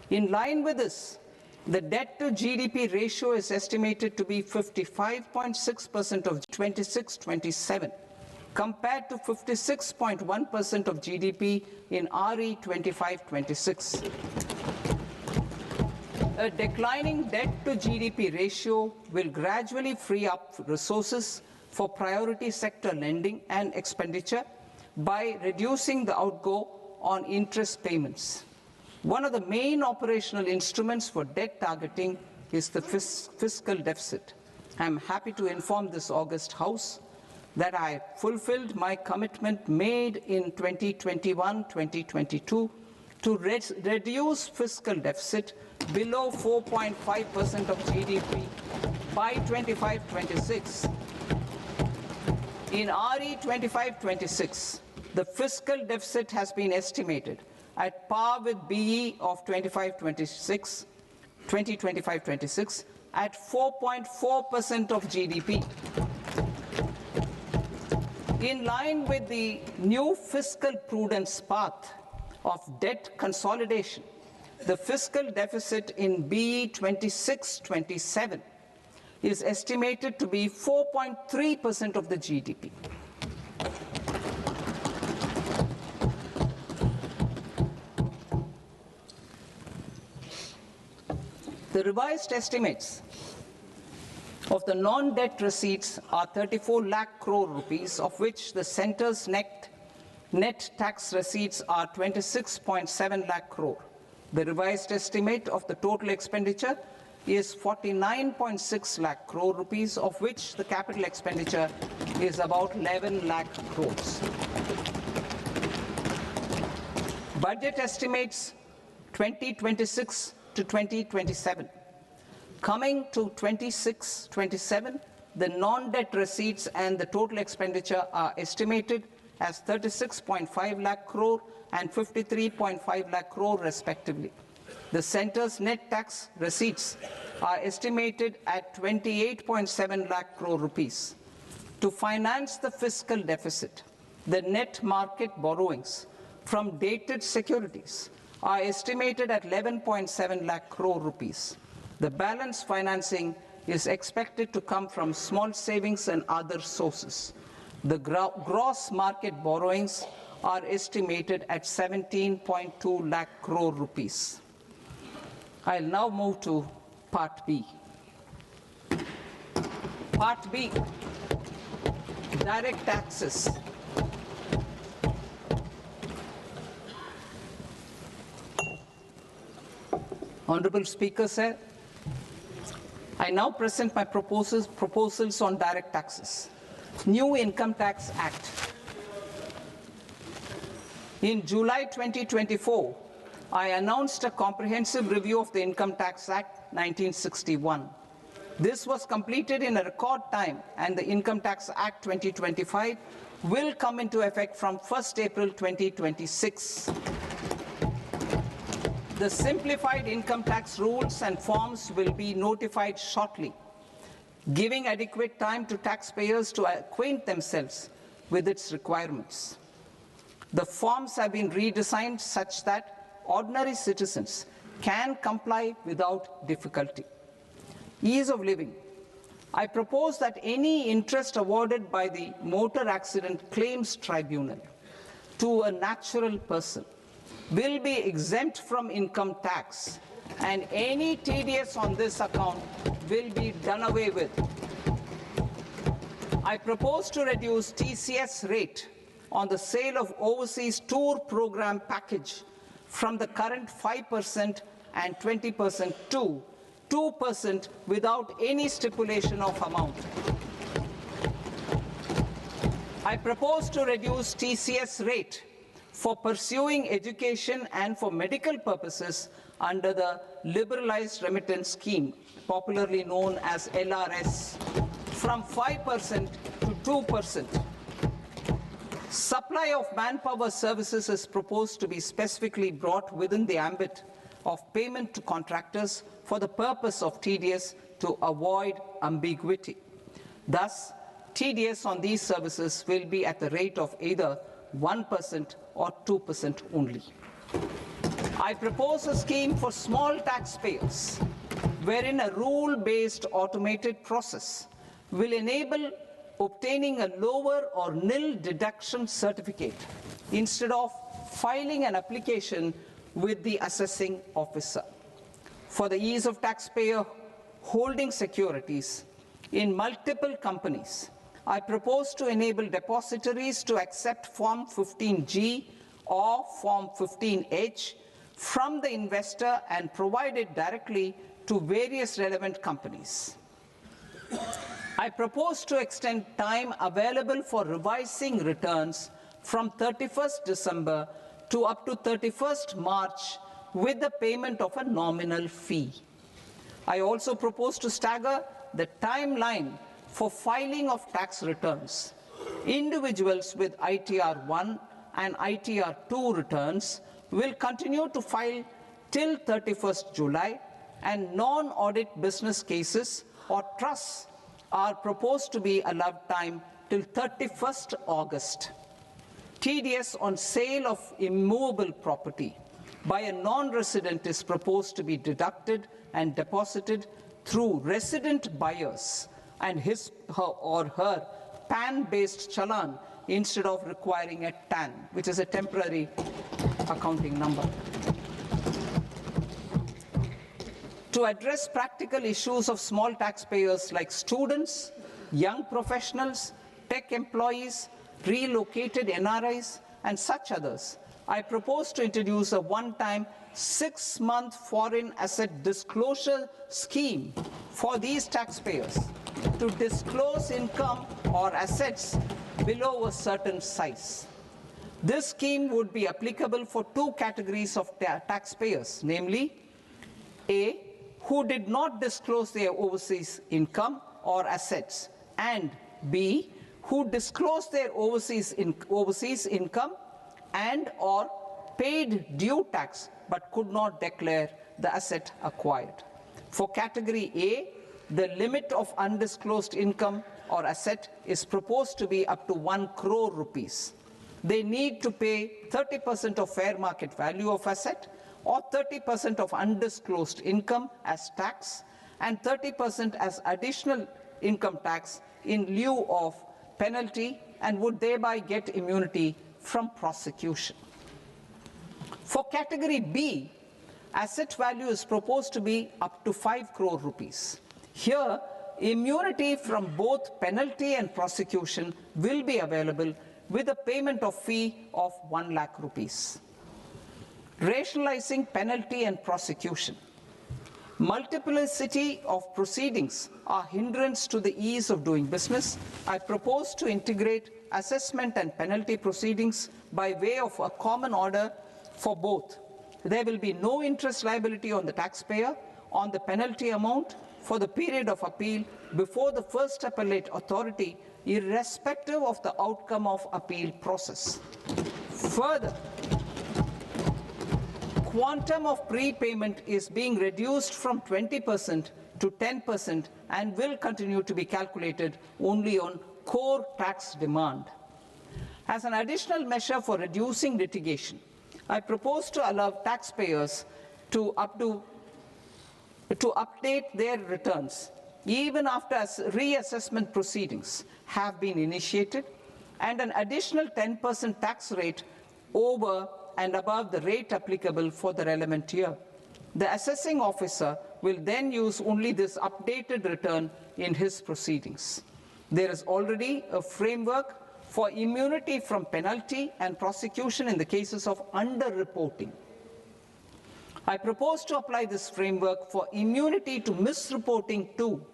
In line with this, the debt to GDP ratio is estimated to be 55.6% of 26-27, compared to 56.1% of GDP in RE 25-26. A declining debt to GDP ratio will gradually free up resources for priority sector lending and expenditure by reducing the outgo on interest payments. One of the main operational instruments for debt targeting is the fiscal deficit. I am happy to inform this august House that I fulfilled my commitment made in 2021-2022 to reduce fiscal deficit below 4.5% of GDP by 25-26. In RE 25-26, the fiscal deficit has been estimated at par with BE of 2025-26 at 4.4% of GDP. In line with the new fiscal prudence path of debt consolidation, the fiscal deficit in BE 26-27 is estimated to be 4.3% of the GDP. The revised estimates of the non-debt receipts are 34 lakh crore rupees, of which the centre's net tax receipts are 26.7 lakh crore. The revised estimate of the total expenditure is 49.6 lakh crore rupees, of which the capital expenditure is about 11 lakh crores. Budget estimates 2026 to 2027. Coming to 26-27, the non-debt receipts and the total expenditure are estimated as 36.5 lakh crore and 53.5 lakh crore respectively. The centre's net tax receipts are estimated at 28.7 lakh crore rupees. To finance the fiscal deficit, the net market borrowings from dated securities are estimated at 11.7 lakh crore rupees. The balance financing is expected to come from small savings and other sources. The gross market borrowings are estimated at 17.2 lakh crore rupees. I'll now move to Part B. Part B, direct taxes. Honorable Speaker, sir, I now present my proposals on direct taxes. New Income Tax Act. In July 2024, I announced a comprehensive review of the Income Tax Act 1961. This was completed in a record time, and the Income Tax Act 2025 will come into effect from 1st April 2026. The simplified income tax rules and forms will be notified shortly, giving adequate time to taxpayers to acquaint themselves with its requirements. The forms have been redesigned such that ordinary citizens can comply without difficulty. Ease of living. I propose that any interest awarded by the Motor Accident Claims Tribunal to a natural person will be exempt from income tax, and any TDS on this account will be done away with. I propose to reduce TCS rate on the sale of overseas tour program package from the current 5% and 20% to 2% without any stipulation of amount. I propose to reduce TCS rate for pursuing education and for medical purposes under the Liberalized Remittance Scheme, popularly known as LRS, from 5% to 2%. Supply of manpower services is proposed to be specifically brought within the ambit of payment to contractors for the purpose of TDS to avoid ambiguity. Thus, TDS on these services will be at the rate of either 1% or 2% only. I propose a scheme for small taxpayers, wherein a rule-based automated process will enable obtaining a lower or nil deduction certificate instead of filing an application with the assessing officer. For the ease of taxpayer holding securities in multiple companies, I propose to enable depositories to accept Form 15G or Form 15H from the investor and provide it directly to various relevant companies. I propose to extend time available for revising returns from 31st December to up to 31st March with the payment of a nominal fee. I also propose to stagger the timeline for filing of tax returns. Individuals with ITR 1 and ITR 2 returns will continue to file till 31st July, and non-audit business cases or trusts are proposed to be allowed time till 31st August. TDS on sale of immovable property by a non-resident is proposed to be deducted and deposited through resident buyers and his or her PAN-based challan instead of requiring a TAN, which is a temporary accounting number. To address practical issues of small taxpayers like students, young professionals, tech employees, relocated NRIs, and such others, I propose to introduce a one-time 6-month foreign asset disclosure scheme for these taxpayers to disclose income or assets below a certain size. This scheme would be applicable for two categories of taxpayers, namely A, who did not disclose their overseas income or assets, and B, who disclosed their overseas income and or paid due tax but could not declare the asset acquired. For category A, the limit of undisclosed income or asset is proposed to be up to 1 crore rupees. They need to pay 30% of fair market value of asset or 30% of undisclosed income as tax and 30% as additional income tax in lieu of penalty and would thereby get immunity from prosecution. For category B, asset value is proposed to be up to 5 crore rupees. Here, immunity from both penalty and prosecution will be available with a payment of fee of 1 lakh rupees. Rationalizing penalty and prosecution. Multiplicity of proceedings are hindrance to the ease of doing business. I propose to integrate assessment and penalty proceedings by way of a common order for both. There will be no interest liability on the taxpayer on the penalty amount for the period of appeal before the first appellate authority, irrespective of the outcome of appeal process. Further, quantum of prepayment is being reduced from 20% to 10% and will continue to be calculated only on core tax demand. As an additional measure for reducing litigation, I propose to allow taxpayers to update their returns even after reassessment proceedings have been initiated, and an additional 10% tax rate over and above the rate applicable for the relevant year. The assessing officer will then use only this updated return in his proceedings. There is already a framework for immunity from penalty and prosecution in the cases of underreporting. I propose to apply this framework for immunity to misreporting too.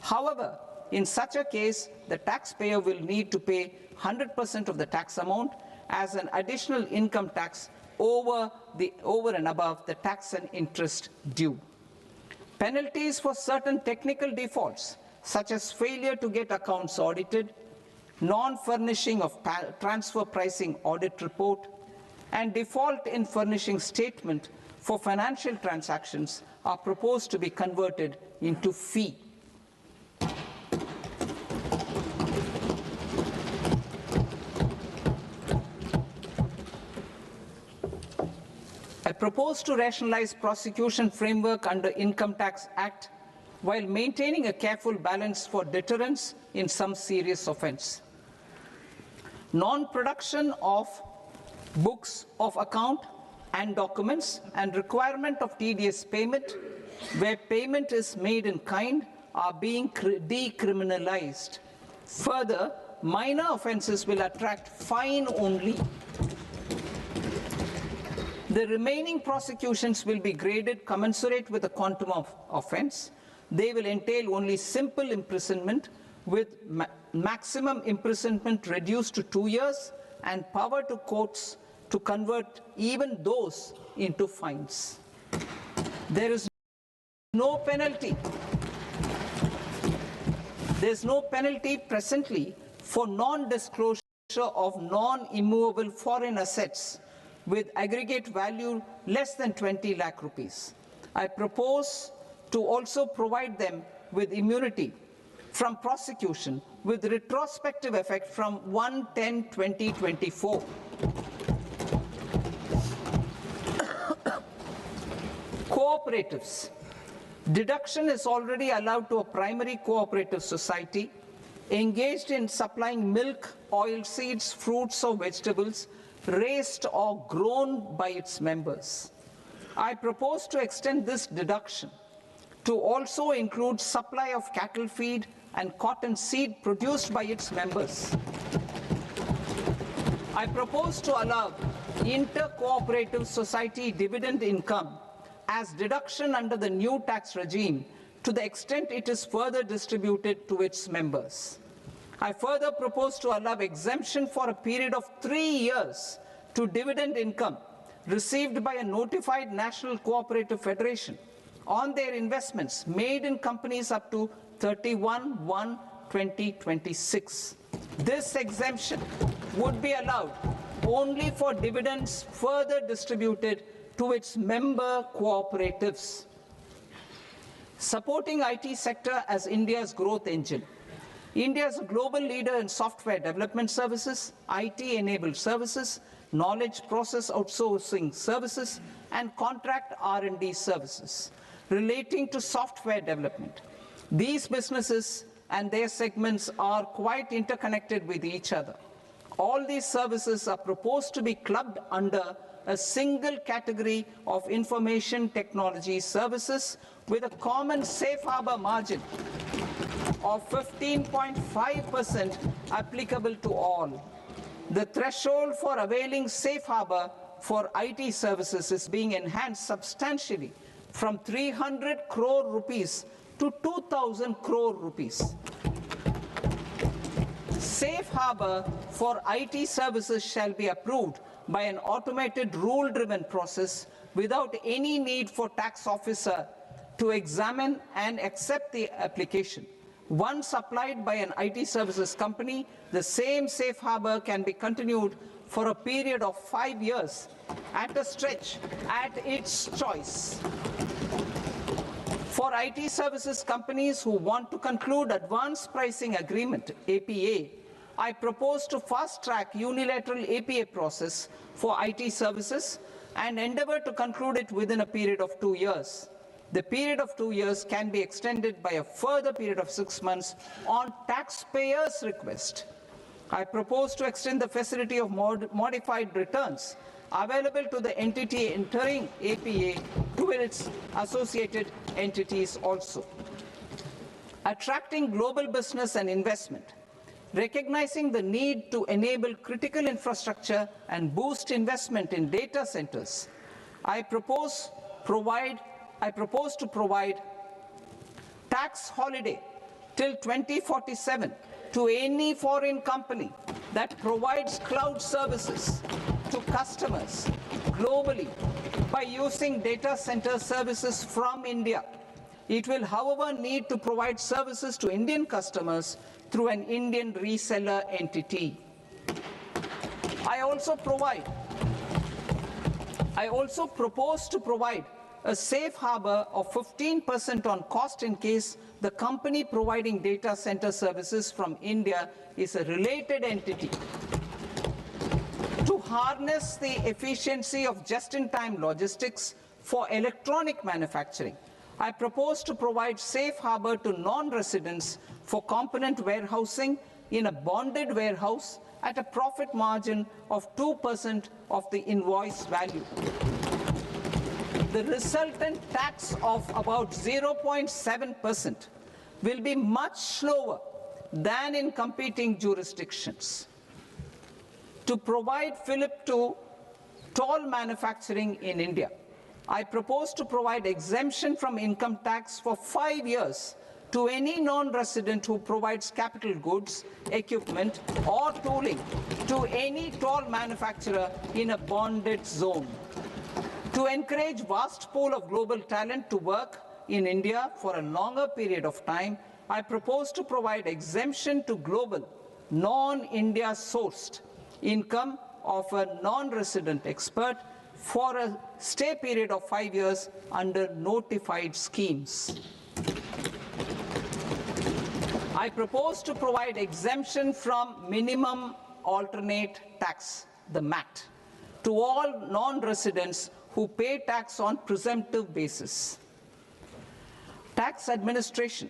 However, in such a case, the taxpayer will need to pay 100% of the tax amount as an additional income tax over and above the tax and interest due. Penalties for certain technical defaults, such as failure to get accounts audited, non-furnishing of transfer pricing audit report, and default in furnishing statement for financial transactions are proposed to be converted into fee. I propose to rationalize prosecution framework under Income Tax Act while maintaining a careful balance for deterrence in some serious offence. Non-production of books of account and documents and requirement of TDS payment where payment is made in kind are being decriminalized. Further, minor offences will attract fine only. The remaining prosecutions will be graded commensurate with the quantum of offence. They will entail only simple imprisonment with maximum imprisonment reduced to 2 years and power to courts to convert even those into fines. There is no penalty. There is no penalty presently for non-disclosure of non-immovable foreign assets with aggregate value less than 20 lakh rupees. I propose to also provide them with immunity from prosecution with retrospective effect from 1/10/2024. Cooperatives. Deduction is already allowed to a primary cooperative society engaged in supplying milk, oilseeds, fruits or vegetables raised or grown by its members. I propose to extend this deduction to also include supply of cattle feed and cotton seed produced by its members. I propose to allow inter-cooperative society dividend income as deduction under the new tax regime to the extent it is further distributed to its members. I further propose to allow exemption for a period of 3 years to dividend income received by a notified national cooperative federation on their investments made in companies up to 31/1/2026. This exemption would be allowed only for dividends further distributed to its member cooperatives. Supporting IT sector as India's growth engine. India is a global leader in software development services, IT-enabled services, knowledge process outsourcing services, and contract R&D services relating to software development. These businesses and their segments are quite interconnected with each other. All these services are proposed to be clubbed under a single category of information technology services with a common safe harbor margin of 15.5% applicable to all. The threshold for availing safe harbor for IT services is being enhanced substantially from 300 crore rupees to 2,000 crore rupees. Safe harbor for IT services shall be approved by an automated rule-driven process without any need for tax officer to examine and accept the application. Once applied by an IT services company, the same safe harbor can be continued for a period of 5 years at a stretch at its choice. For IT services companies who want to conclude advanced pricing agreement, APA, I propose to fast-track unilateral APA process for IT services and endeavor to conclude it within a period of 2 years. The period of 2 years can be extended by a further period of 6 months on taxpayers' request. I propose to extend the facility of modified returns available to the entity entering APA to its associated entities also. Attracting global business and investment. Recognizing the need to enable critical infrastructure and boost investment in data centers, I propose to provide tax holiday till 2047 to any foreign company that provides cloud services to customers globally by using data center services from India. It will, however, need to provide services to Indian customers through an Indian reseller entity. I also propose to provide a safe harbor of 15% on cost in case the company providing data center services from India is a related entity. To harness the efficiency of just-in-time logistics for electronic manufacturing, I propose to provide safe harbor to non-residents for component warehousing in a bonded warehouse at a profit margin of 2% of the invoice value. The resultant tax of about 0.7% will be much lower than in competing jurisdictions. To provide fillip to toll manufacturing in India, I propose to provide exemption from income tax for 5 years to any non-resident who provides capital goods, equipment, or tooling to any toll manufacturer in a bonded zone. To encourage vast pool of global talent to work in India for a longer period of time, I propose to provide exemption to global, non-India sourced income of a non-resident expert for a stay period of 5 years under notified schemes. I propose to provide exemption from minimum alternate tax, the MAT, to all non-residents who pay tax on presumptive basis. Tax administration.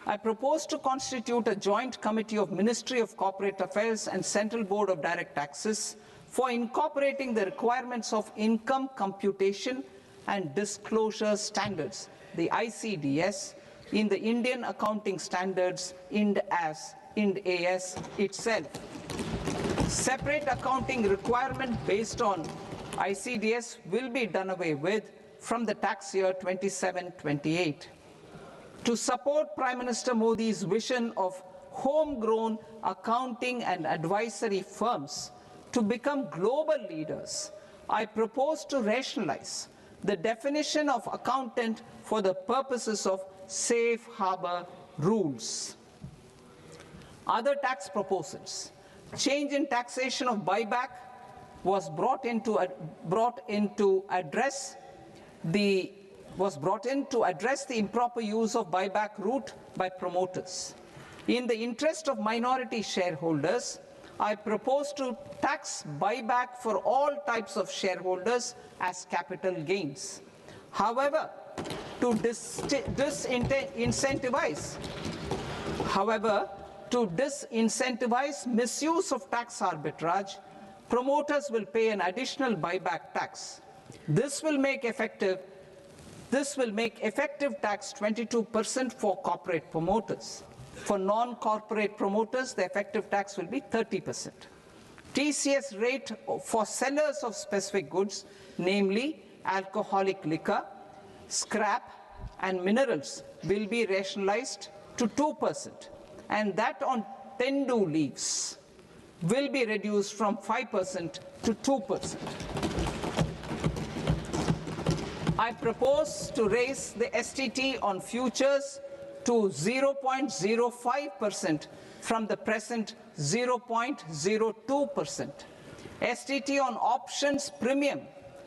I propose to constitute a joint committee of Ministry of Corporate Affairs and Central Board of Direct Taxes for incorporating the requirements of income computation and disclosure standards, the ICDS, in the Indian Accounting Standards, IND AS itself. Separate accounting requirement based on ICDS will be done away with from the tax year 27-28. To support Prime Minister Modi's vision of homegrown accounting and advisory firms to become global leaders, I propose to rationalize the definition of accountant for the purposes of safe harbor rules. Other tax proposals. Change in taxation of buyback was brought in to address the improper use of buyback route by promoters. In the interest of minority shareholders, I propose to tax buyback for all types of shareholders as capital gains. However, to disincentivize misuse of tax arbitrage, promoters will pay an additional buyback tax. This will make effective tax 22% for corporate promoters. For non-corporate promoters, the effective tax will be 30%. TCS rate for sellers of specific goods, namely alcoholic liquor, scrap, and minerals, will be rationalized to 2%, and that on tendu leaves will be reduced from 5% to 2%. I propose to raise the STT on futures to 0.05% from the present 0.02%. STT on options premium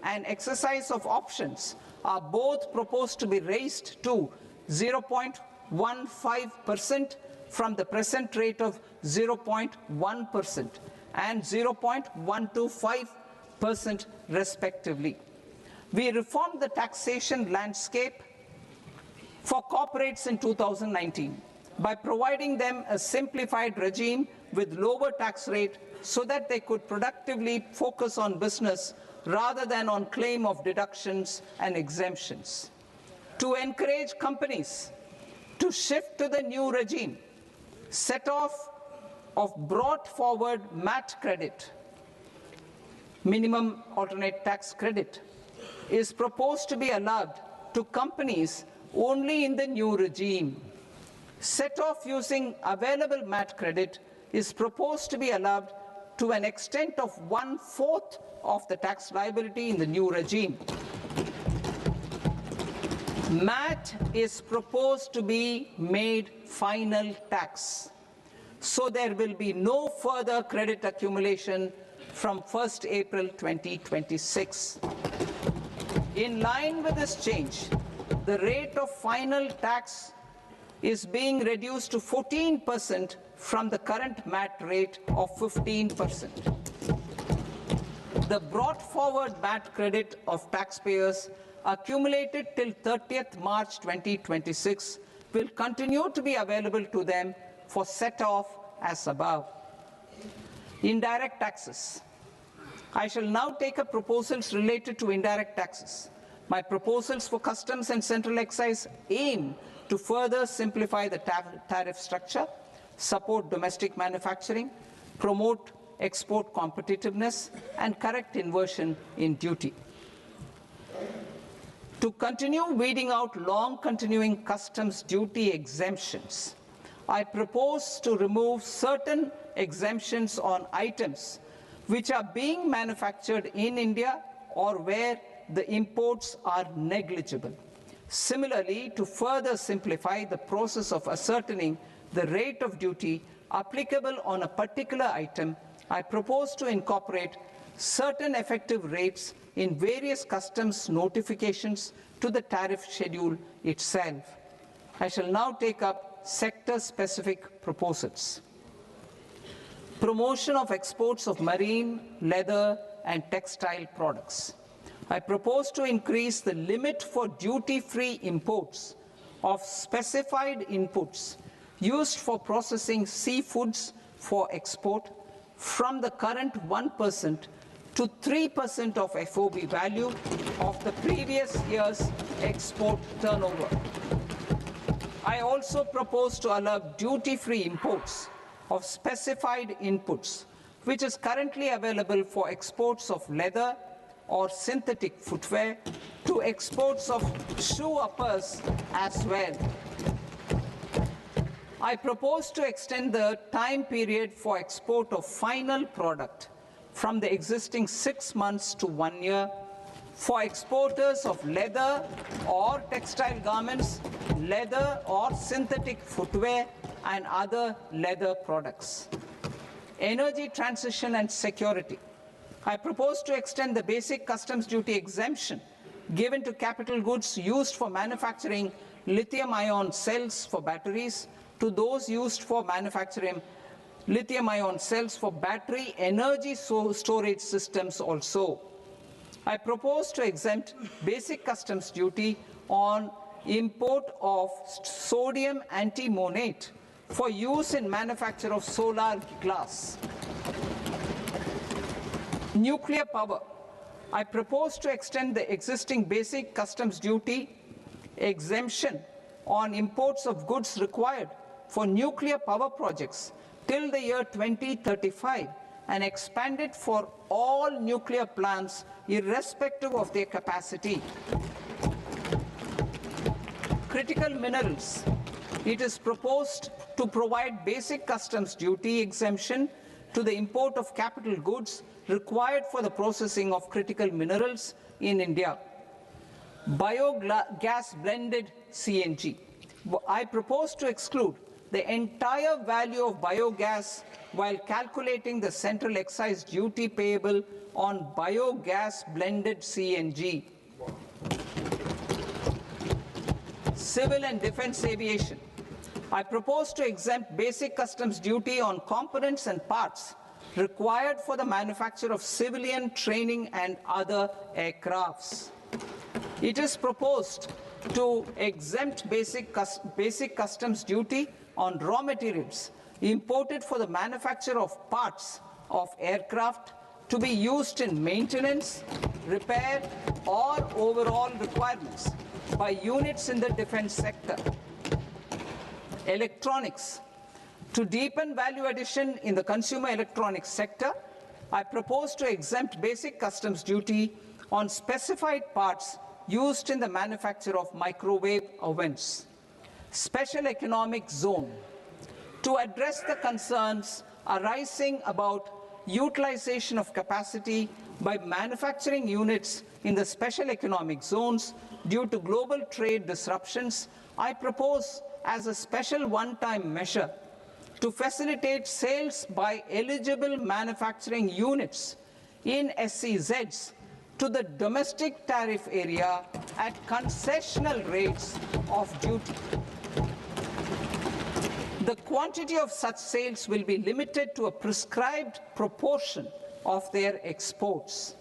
and exercise of options are both proposed to be raised to 0.15% from the present rate of 0.1% and 0.125% respectively. We reformed the taxation landscape for corporates in 2019 by providing them a simplified regime with lower tax rate so that they could productively focus on business rather than on claim of deductions and exemptions. To encourage companies to shift to the new regime, set off of brought forward MAT credit, minimum alternate tax credit, is proposed to be allowed to companies only in the new regime. Set off using available MAT credit is proposed to be allowed to an extent of 1/4 of the tax liability in the new regime. MAT is proposed to be made final tax, so there will be no further credit accumulation from 1st April 2026. In line with this change, the rate of final tax is being reduced to 14% from the current MAT rate of 15%. The brought forward MAT credit of taxpayers accumulated till 30th March 2026 will continue to be available to them for set-off as above. Indirect taxes. I shall now take up proposals related to indirect taxes. My proposals for customs and central excise aim to further simplify the tariff structure, support domestic manufacturing, promote export competitiveness, and correct inversion in duty. To continue weeding out long-continuing customs duty exemptions, I propose to remove certain exemptions on items which are being manufactured in India or where the imports are negligible. Similarly, to further simplify the process of ascertaining the rate of duty applicable on a particular item, I propose to incorporate certain effective rates in various customs notifications to the tariff schedule itself. I shall now take up sector-specific proposals. Promotion of exports of marine, leather, and textile products. I propose to increase the limit for duty-free imports of specified inputs used for processing seafoods for export from the current 1% to 3% of FOB value of the previous year's export turnover. I also propose to allow duty-free imports of specified inputs, which is currently available for exports of leather or synthetic footwear, to exports of shoe uppers as well. I propose to extend the time period for export of final product from the existing 6 months to 1 year for exporters of leather or textile garments, leather or synthetic footwear, and other leather products. Energy transition and security. I propose to extend the basic customs duty exemption given to capital goods used for manufacturing lithium-ion cells for batteries to those used for manufacturing lithium-ion cells for battery energy storage systems also. I propose to exempt basic customs duty on import of sodium antimonate for use in manufacture of solar glass. Nuclear power. I propose to extend the existing basic customs duty exemption on imports of goods required for nuclear power projects till the year 2035 and expand it for all nuclear plants irrespective of their capacity. Critical minerals. It is proposed to provide basic customs duty exemption to the import of capital goods required for the processing of critical minerals in India. Biogas blended CNG. I propose to exclude the entire value of biogas while calculating the central excise duty payable on biogas blended CNG. Civil and defense aviation. I propose to exempt basic customs duty on components and parts required for the manufacture of civilian training and other aircrafts. It is proposed to exempt basic customs duty on raw materials imported for the manufacture of parts of aircraft to be used in maintenance, repair, or overall requirements by units in the defense sector. Electronics. To deepen value addition in the consumer electronics sector, I propose to exempt basic customs duty on specified parts used in the manufacture of microwave ovens. Special economic zone. To address the concerns arising about utilization of capacity by manufacturing units in the special economic zones due to global trade disruptions, I propose as a special one-time measure to facilitate sales by eligible manufacturing units in SEZs to the domestic tariff area at concessional rates of duty. The quantity of such sales will be limited to a prescribed proportion of their exports.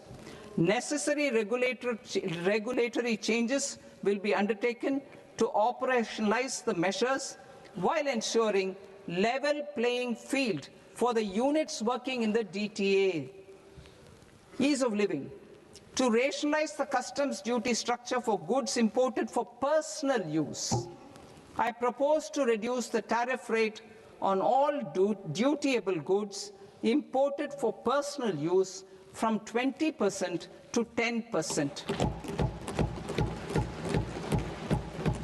Necessary regulatory changes will be undertaken to operationalize the measures while ensuring level playing field for the units working in the DTA. Ease of living. To rationalize the customs duty structure for goods imported for personal use, I propose to reduce the tariff rate on all dutiable goods imported for personal use from 20% to 10%.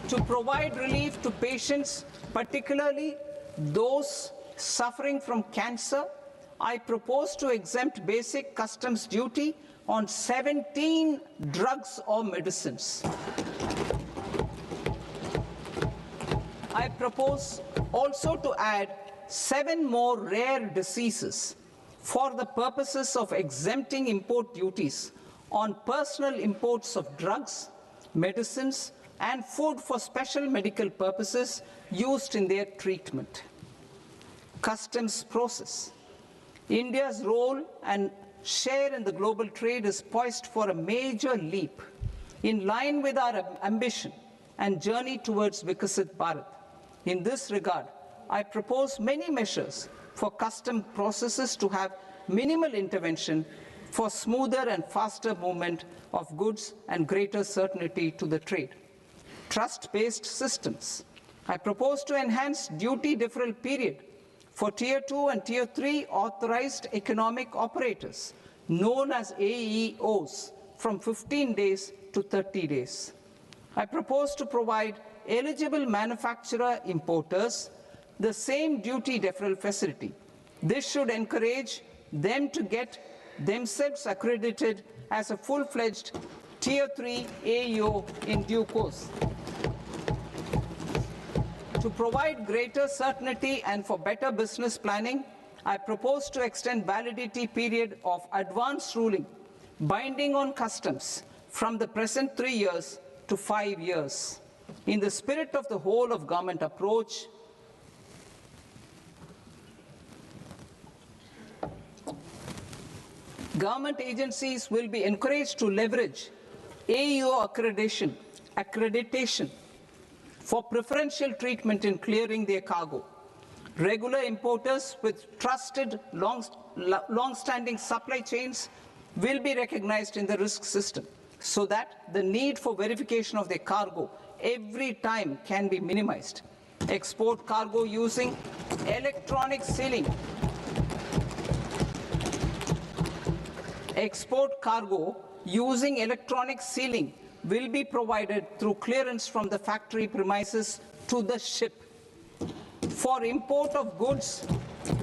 To provide relief to patients, particularly those suffering from cancer, I propose to exempt basic customs duty on 17 drugs or medicines. I propose also to add 7 more rare diseases for the purposes of exempting import duties on personal imports of drugs, medicines, and food for special medical purposes used in their treatment. Customs process. India's role and share in the global trade is poised for a major leap in line with our ambition and journey towards Vikasit Bharat. In this regard, I propose many measures for custom processes to have minimal intervention for smoother and faster movement of goods and greater certainty to the trade. Trust-based systems. I propose to enhance duty deferral period for Tier 2 and Tier 3 authorized economic operators, known as AEOs, from 15 days to 30 days. I propose to provide eligible manufacturer importers the same duty deferral facility. This should encourage them to get themselves accredited as a full-fledged Tier 3 AEO in due course. To provide greater certainty and for better business planning, I propose to extend validity period of advance ruling binding on customs from the present 3 years to 5 years. In the spirit of the whole of government approach, government agencies will be encouraged to leverage AEO accreditation for preferential treatment in clearing their cargo. Regular importers with trusted, long-standing supply chains will be recognized in the risk system so that the need for verification of their cargo every time can be minimized. Export cargo using electronic sealing. Export cargo using electronic sealing will be provided through clearance from the factory premises to the ship. For import of goods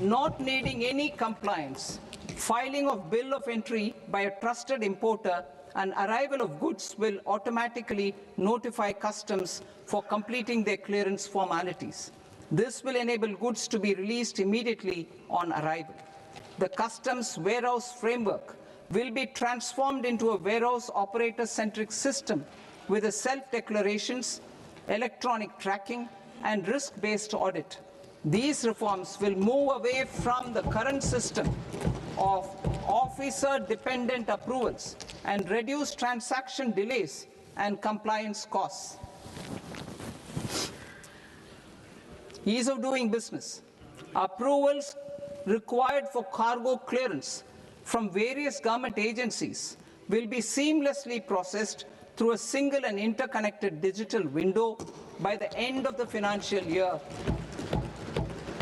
not needing any compliance, filing of bill of entry by a trusted importer and arrival of goods will automatically notify customs for completing their clearance formalities. This will enable goods to be released immediately on arrival. The customs warehouse framework will be transformed into a warehouse operator-centric system with a self-declarations, electronic tracking, and risk-based audit. These reforms will move away from the current system of officer-dependent approvals and reduce transaction delays and compliance costs. Ease of doing business. Approvals required for cargo clearance from various government agencies will be seamlessly processed through a single and interconnected digital window by the end of the financial year.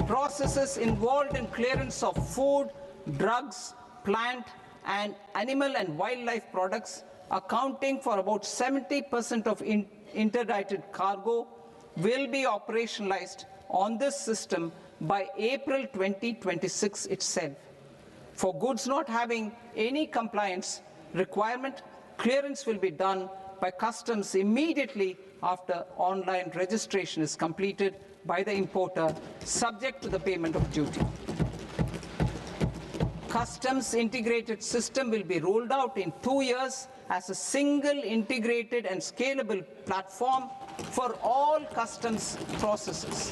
Processes involved in clearance of food, drugs, plant, and animal and wildlife products, accounting for about 70% of interdicted cargo, will be operationalized on this system by April 2026 itself. For goods not having any compliance requirement, clearance will be done by customs immediately after online registration is completed by the importer, subject to the payment of duty. Customs integrated system will be rolled out in 2 years as a single integrated and scalable platform for all customs processes.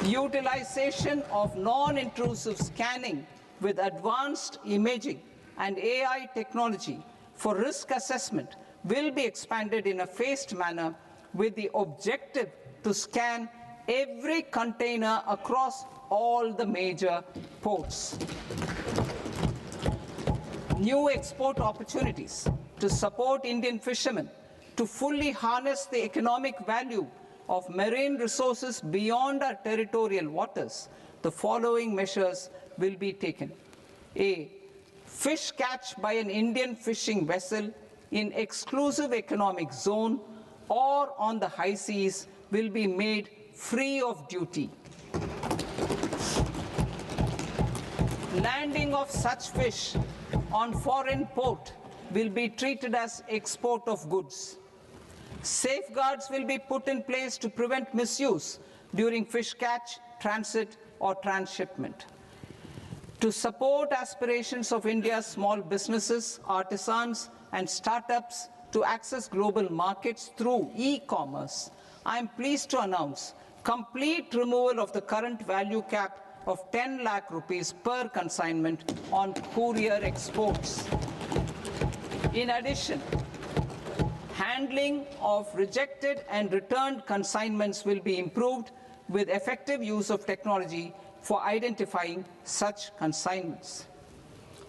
Utilization of non-intrusive scanning with advanced imaging and AI technology for risk assessment will be expanded in a phased manner with the objective to scan every container across all the major ports. New export opportunities to support Indian fishermen to fully harness the economic value of marine resources beyond our territorial waters. The following measures will be taken. A. Fish catch by an Indian fishing vessel in exclusive economic zone or on the high seas will be made free of duty. Landing of such fish on foreign port will be treated as export of goods. Safeguards will be put in place to prevent misuse during fish catch, transit, or transshipment. To support aspirations of India's small businesses, artisans, and startups to access global markets through e-commerce, I am pleased to announce complete removal of the current value cap of 10 lakh rupees per consignment on courier exports. In addition, handling of rejected and returned consignments will be improved with effective use of technology for identifying such consignments.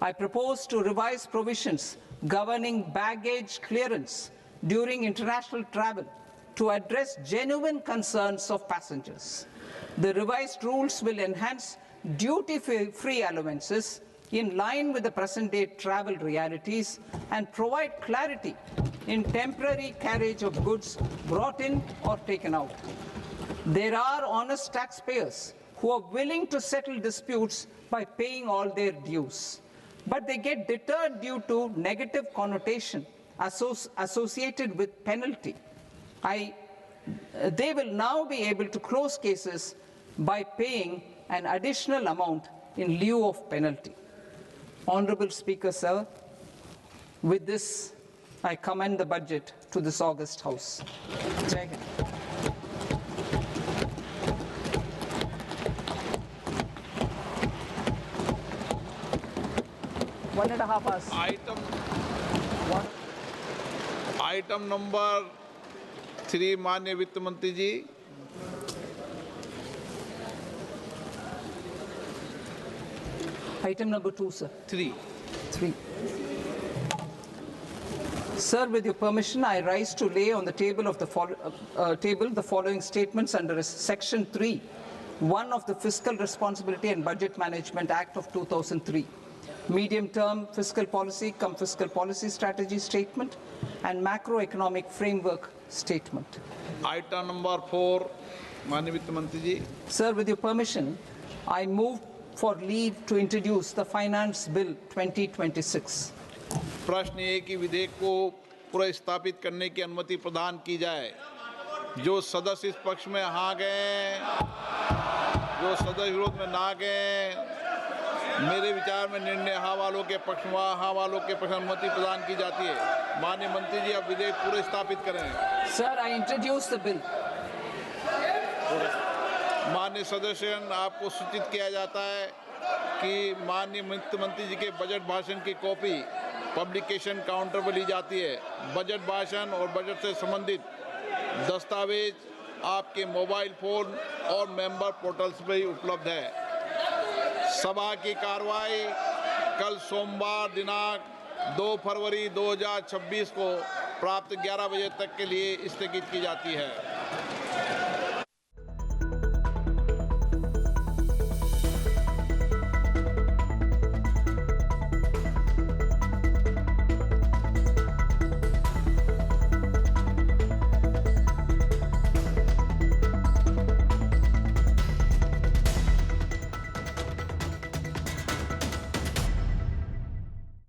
I propose to revise provisions governing baggage clearance during international travel to address genuine concerns of passengers. The revised rules will enhance duty-free allowances in line with the present-day travel realities and provide clarity in temporary carriage of goods brought in or taken out. There are honest taxpayers who are willing to settle disputes by paying all their dues. but they get deterred due to negative connotation associated with penalty. They will now be able to close cases by paying an additional amount in lieu of penalty. Honorable Speaker, sir, with this, I commend the budget to this august House. Jai Hind. One and a half hours. Item number 3 माननीय वित्त मंत्री जी। Item number 2, sir. 3। Sir, with your permission, I rise to lay on the table of the following statements under Section 3, 1 of the Fiscal Responsibility and Budget Management Act of 2003. Medium-term fiscal policy, fiscal policy strategy statement, and macroeconomic framework statement. Item number 4 माननीय वित्त मंत्री जी। Sir, with your permission, I move for leave to introduce the Finance Bill 2026. प्रश्न ये कि विधेयक को पुनर्स्थापित करने की अनुमति प्रदान की जाए। जो सदस्य इस पक्ष में हाँ गए, जो सदस्य विरोध में ना गए, मेरे विचार में निर्णय हाँ वालों के पक्ष में, हाँ वालों के पक्ष में अनुमति प्रदान की जाती है। माननीय मंत्री जी, अब विधेयक पूरे स्थापित करें। Sir, I introduce the bill. माननीय सदस्यगण, आपको सूचित किया जाता है कि माननीय वित्त मंत्री जी के बजट भाषण की कॉपी पब्लिकेशन काउंटर पर ली जाती है। बजट भाषण और बजट से संबंधित दस्तावेज आपके मोबाइल फोन और मेंबर पोर्टल्स पर ही उपलब्ध है। सभा की कार्रवाई कल सोमवार दिनांक 2 फरवरी 2026 को प्राप्त 11 बजे तक के लिए स्थगित की जाती है।